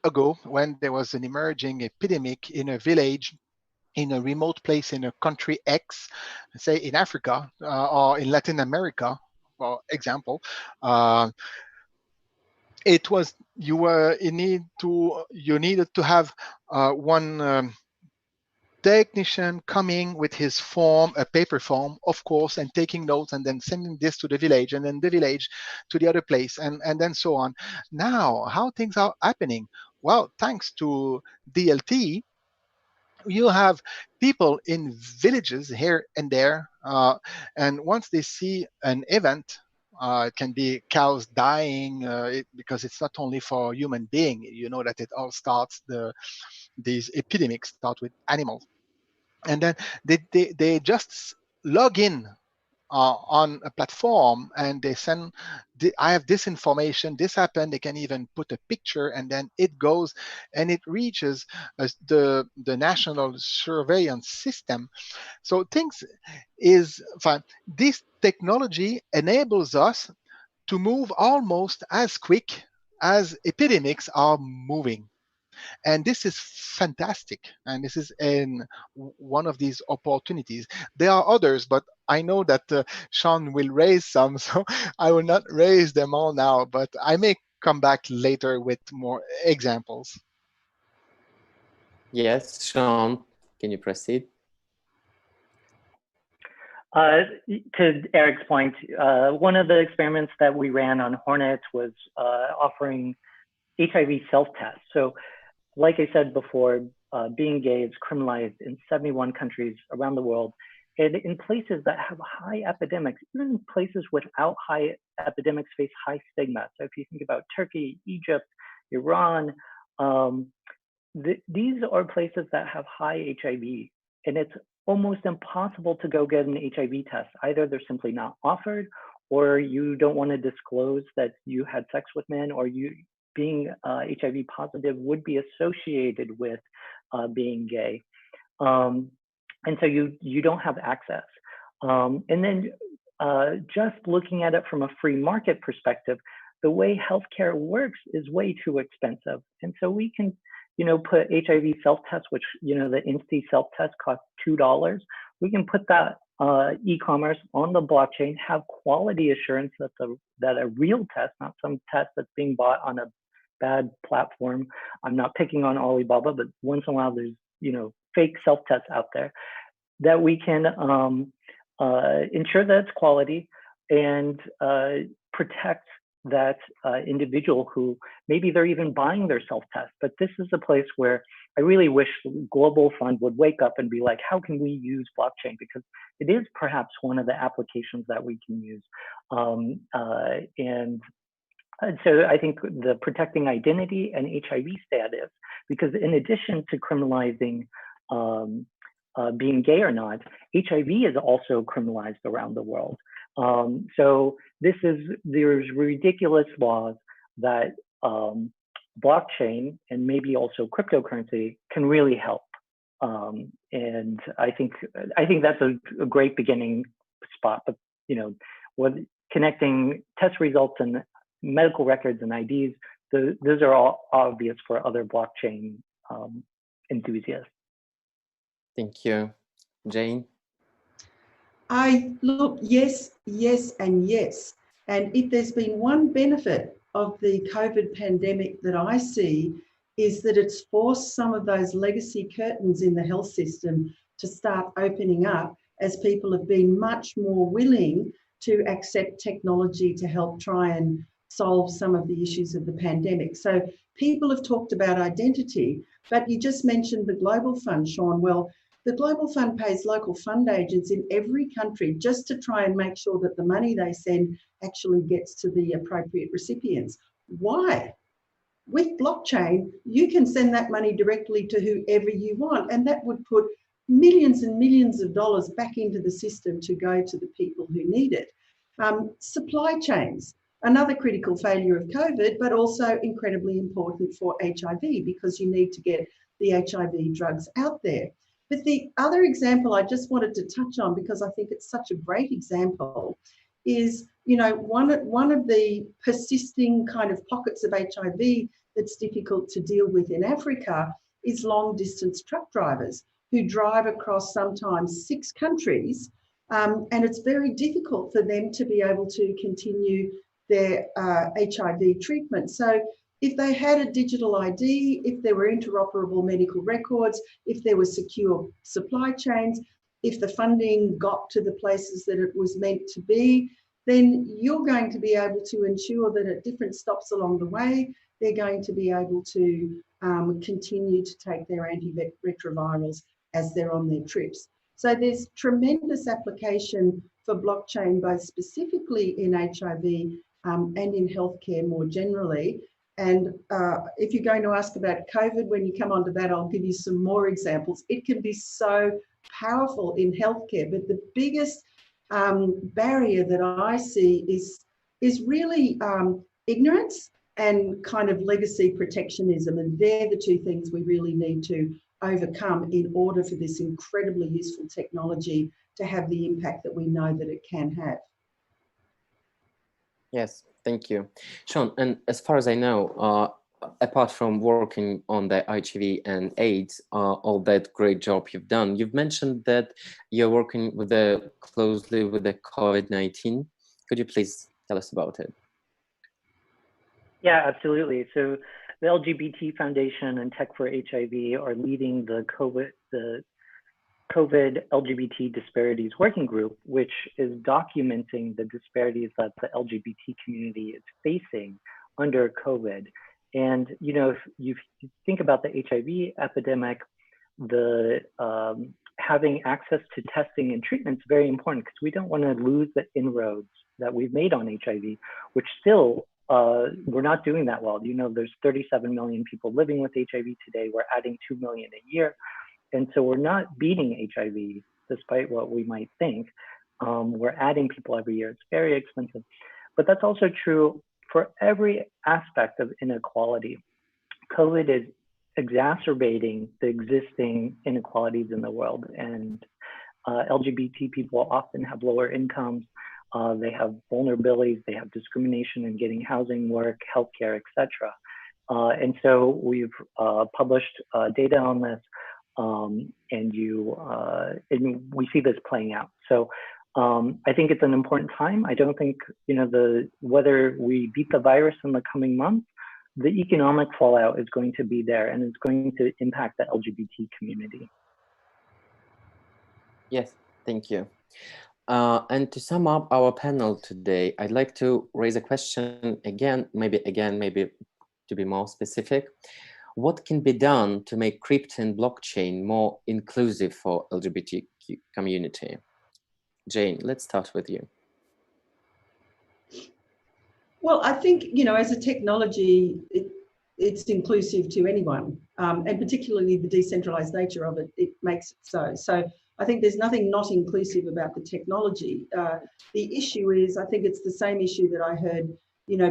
ago when there was an emerging epidemic in a village, in a remote place in a country X, say in Africa or in Latin America, for example. It was you needed to have one technician coming with his form, a paper form, of course, and taking notes, and then sending this to the village, and then the village to the other place, and then so on. Now, how things are happening? Well, thanks to DLT, you have people in villages here and there, and once they see an event, it can be cows dying, because it's not only for human being. You know that it all starts, these epidemics start with animals. And then they just log in on a platform, and they send, I have this information, this happened. They can even put a picture, and then it goes and it reaches the national surveillance system. So things is fine. This technology enables us to move almost as quick as epidemics are moving. And this is fantastic. And this is one of these opportunities. There are others, but I know that Sean will raise some, so I will not raise them all now, but I may come back later with more examples. Yes, Sean, can you proceed? To Erik's point, one of the experiments that we ran on Hornet was offering HIV self-tests. So like I said before, being gay is criminalized in 71 countries around the world. And in places that have high epidemics, even places without high epidemics face high stigma. So if you think about Turkey, Egypt, Iran, these are places that have high HIV. And it's almost impossible to go get an HIV test. Either they're simply not offered, or you don't want to disclose that you had sex with men, or you being HIV positive would be associated with being gay. And so you don't have access. And then just looking at it from a free market perspective, the way healthcare works is way too expensive. And so we can, put HIV self-test, which, the Insti self-test costs $2. We can put that e-commerce on the blockchain, have quality assurance that a real test, not some test that's being bought on a bad platform. I'm not picking on Alibaba, but once in a while there's, fake self-tests out there, that we can ensure that it's quality and protect that individual who maybe they're even buying their self-test. But this is a place where I really wish Global Fund would wake up and be like, how can we use blockchain? Because it is perhaps one of the applications that we can use. And so I think the protecting identity and HIV status, because in addition to criminalizing being gay or not, HIV is also criminalized around the world. So there's ridiculous laws that blockchain and maybe also cryptocurrency can really help. And I think that's a great beginning spot. But with connecting test results and medical records and IDs, those are all obvious for other blockchain enthusiasts. Thank you. Jane? Look, yes, and yes. And if there's been one benefit of the COVID pandemic that I see, is that it's forced some of those legacy curtains in the health system to start opening up, as people have been much more willing to accept technology to help try and solve some of the issues of the pandemic. So people have talked about identity, but you just mentioned the Global Fund, Sean. Well, the Global Fund pays local fund agents in every country just to try and make sure that the money they send actually gets to the appropriate recipients. Why? With blockchain, you can send that money directly to whoever you want, and that would put millions and millions of dollars back into the system to go to the people who need it. Supply chains, another critical failure of COVID, but also incredibly important for HIV, because you need to get the HIV drugs out there. But the other example I just wanted to touch on, because I think it's such a great example, is, one of the persisting kind of pockets of HIV that's difficult to deal with in Africa is long distance truck drivers who drive across sometimes 6 countries. And it's very difficult for them to be able to continue their HIV treatment. So if they had a digital ID, if there were interoperable medical records, if there were secure supply chains, if the funding got to the places that it was meant to be, then you're going to be able to ensure that at different stops along the way, they're going to be able to continue to take their antiretrovirals as they're on their trips. So there's tremendous application for blockchain, both specifically in HIV and in healthcare more generally. And if you're going to ask about COVID, when you come onto that, I'll give you some more examples. It can be so powerful in healthcare, but the biggest barrier that I see is really ignorance and kind of legacy protectionism. And they're the two things we really need to overcome in order for this incredibly useful technology to have the impact that we know that it can have. Yes, thank you. Sean, and as far as I know, apart from working on the HIV and AIDS, all that great job you've done, you've mentioned that you're working with closely with the COVID-19. Could you please tell us about it? Yeah, absolutely. So the LGBT Foundation and Tech for HIV are leading the COVID LGBT Disparities Working Group, which is documenting the disparities that the LGBT community is facing under COVID. And if you think about the HIV epidemic, the having access to testing and treatment is very important, because we don't want to lose the inroads that we've made on HIV, which still we're not doing that well. There's 37 million people living with HIV today. We're adding 2 million a year. And so we're not beating HIV, despite what we might think. We're adding people every year. It's very expensive. But that's also true for every aspect of inequality. COVID is exacerbating the existing inequalities in the world. And LGBT people often have lower incomes. They have vulnerabilities. They have discrimination in getting housing, work, healthcare, etc. And so we've published data on this. And we see this playing out. So I think it's an important time. I don't think whether we beat the virus in the coming months, the economic fallout is going to be there, and it's going to impact the LGBT community. Yes, thank you. And to sum up our panel today, I'd like to raise a question again, maybe to be more specific. What can be done to make crypto and blockchain more inclusive for LGBTQ community? Jane, let's start with you. Well, I think, as a technology, it's inclusive to anyone, and particularly the decentralized nature of it, it makes it so. So I think there's nothing not inclusive about the technology. The issue is, I think it's the same issue that I heard,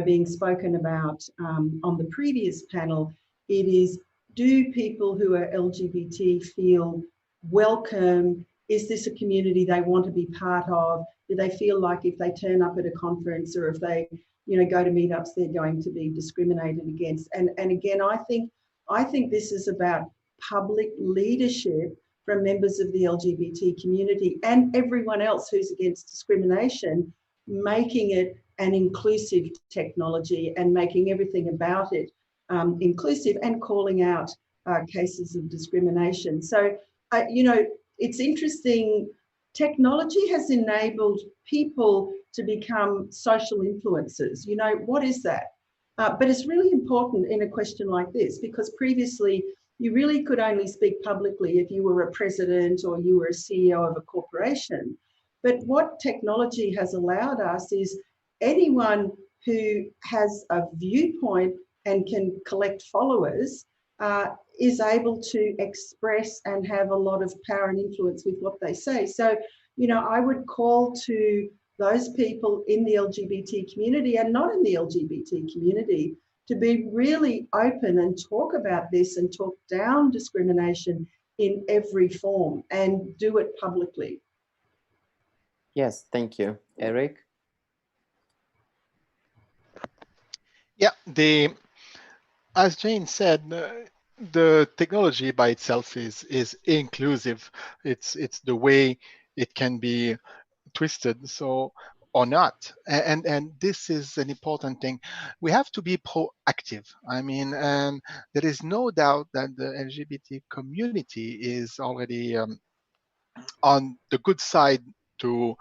being spoken about on the previous panel. It is, do people who are LGBT feel welcome? Is this a community they want to be part of? Do they feel like if they turn up at a conference or if they, go to meetups, they're going to be discriminated against? And again, I think this is about public leadership from members of the LGBT community and everyone else who's against discrimination, making it an inclusive technology and making everything about it inclusive, and calling out cases of discrimination. So, it's interesting. Technology has enabled people to become social influencers. What is that? But it's really important in a question like this, because previously you really could only speak publicly if you were a president or you were a CEO of a corporation. But what technology has allowed us is anyone who has a viewpoint and can collect followers is able to express and have a lot of power and influence with what they say. So, I would call to those people in the LGBT community and not in the LGBT community to be really open and talk about this and talk down discrimination in every form and do it publicly. Yes, thank you. Erik? Yeah, as Jane said, the technology by itself is inclusive. It's the way it can be twisted, so or not, and this is an important thing. We have to be proactive. I mean, and there is no doubt that the LGBT community is already on the good side to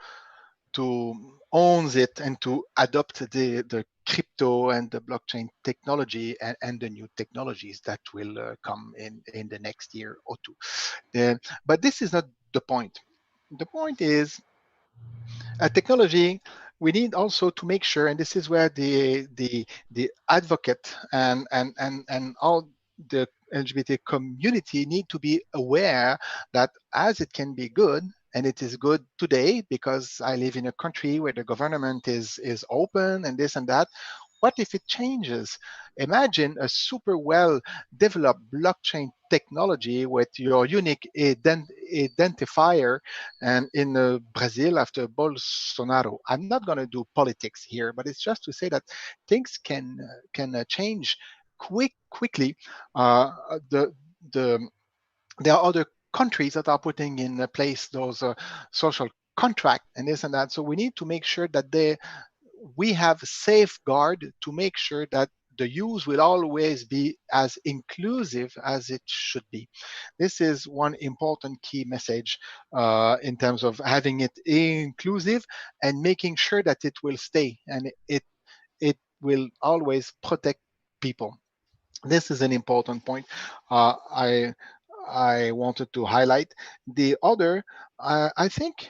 owns it and to adopt the crypto and the blockchain technology and the new technologies that will come in the next year or two. But this is not the point. The point is technology. We need also to make sure, and this is where the advocate and all the LGBT community need to be aware that as it can be good, and it is good today because I live in a country where the government is open and this and that. What if it changes? Imagine a super well developed blockchain technology with your unique identifier. And in Brazil, after Bolsonaro, I'm not going to do politics here, but it's just to say that things can change quickly. There are other countries that are putting in place those social contract and this and that. So we need to make sure that we have a safeguard to make sure that the use will always be as inclusive as it should be. This is one important key message in terms of having it inclusive and making sure that it will stay and it will always protect people. This is an important point. I wanted to highlight. The other, I think,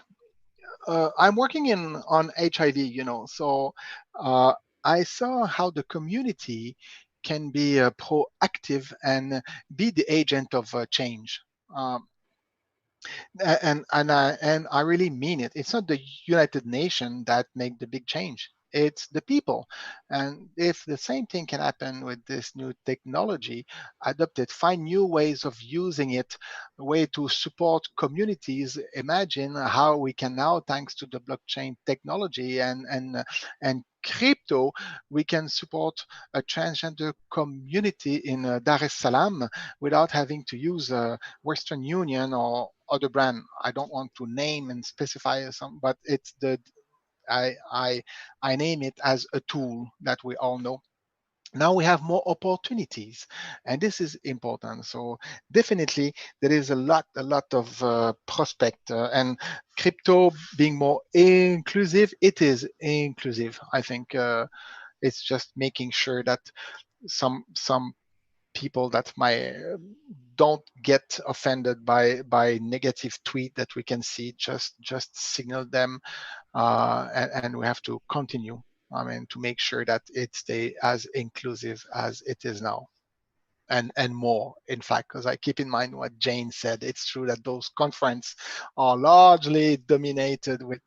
I'm working on HIV, so I saw how the community can be proactive and be the agent of change. And I really mean it. It's not the United Nations that make the big change. It's the people. And if the same thing can happen with this new technology, adopt it, find new ways of using it, a way to support communities. Imagine how we can now, thanks to the blockchain technology and crypto, we can support a transgender community in Dar es Salaam without having to use Western Union or other brand. I don't want to name and specify some, but it's I name it as a tool that we all know. Now we have more opportunities, and this is important. So definitely there is a lot of prospect and crypto being more inclusive. It is inclusive. I think it's just making sure that some people that might don't get offended by negative tweet that we can see, just signal them, and we have to continue, I mean, to make sure that it stay as inclusive as it is now. And more, in fact, because I keep in mind what Jane said. It's true that those conferences are largely dominated with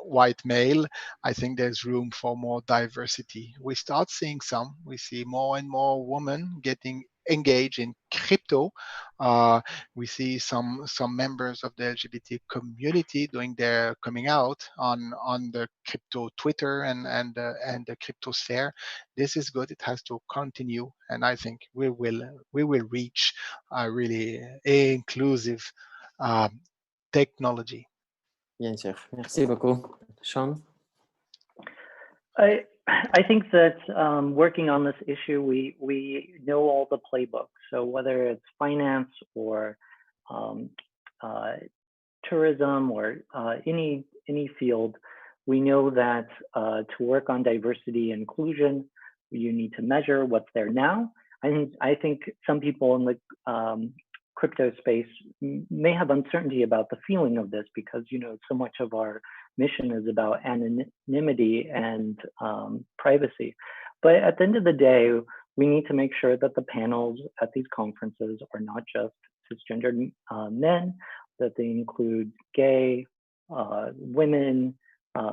white male. I think there's room for more diversity. We start seeing we see more and more women getting engaged in crypto. We see some members of the LGBT community doing their coming out on the crypto Twitter and the crypto sphere. This is good. It has to continue, and I think we will reach a really inclusive technology. Bien sûr. Merci beaucoup, Sean. I think that working on this issue, we know all the playbooks. So whether it's finance or tourism or any field, we know that to work on diversity and inclusion, you need to measure what's there now. I think some people in the crypto space may have uncertainty about the feeling of this because so much of our mission is about anonymity and privacy. But at the end of the day, we need to make sure that the panels at these conferences are not just cisgendered men, that they include gay, women,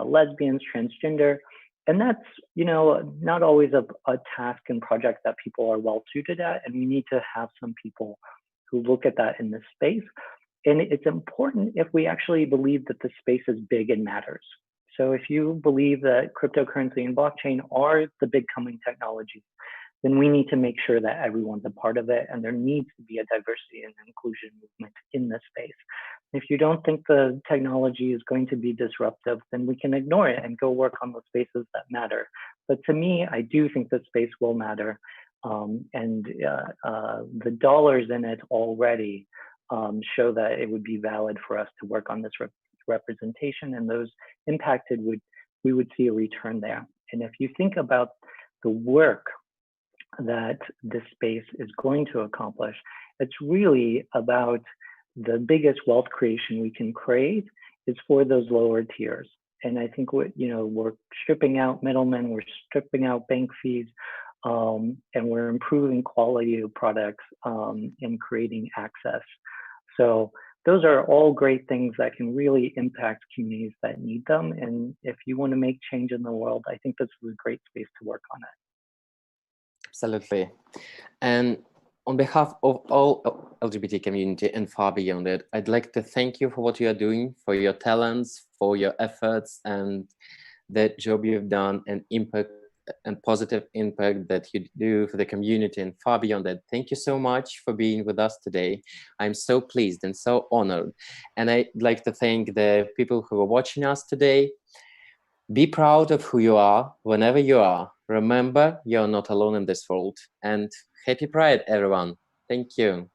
lesbians, transgender. And that's, not always a task and project that people are well suited at. And we need to have some people who look at that in this space. And it's important if we actually believe that the space is big and matters. So if you believe that cryptocurrency and blockchain are the big coming technologies, then we need to make sure that everyone's a part of it, and there needs to be a diversity and inclusion movement in this space. If you don't think the technology is going to be disruptive, then we can ignore it and go work on the spaces that matter. But to me, I do think the space will matter. And the dollars in it already show that it would be valid for us to work on this representation, and those impacted we would see a return there. And if you think about the work that this space is going to accomplish, it's really about the biggest wealth creation we can create is for those lower tiers. And I think we're stripping out middlemen, we're stripping out bank fees, and we're improving quality of products and creating access. So those are all great things that can really impact communities that need them. And if you want to make change in the world, I think this is a great space to work on it. Absolutely. And on behalf of all LGBT community and far beyond it, I'd like to thank you for what you are doing, for your talents, for your efforts, and the job you've done, and impact and positive impact that you do for the community and far beyond that. Thank you so much for being with us today. I'm so pleased and so honored. And I'd like to thank the people who are watching us today. Be proud of who you are whenever you are. Remember, you're not alone in this world. And happy Pride, everyone. Thank you.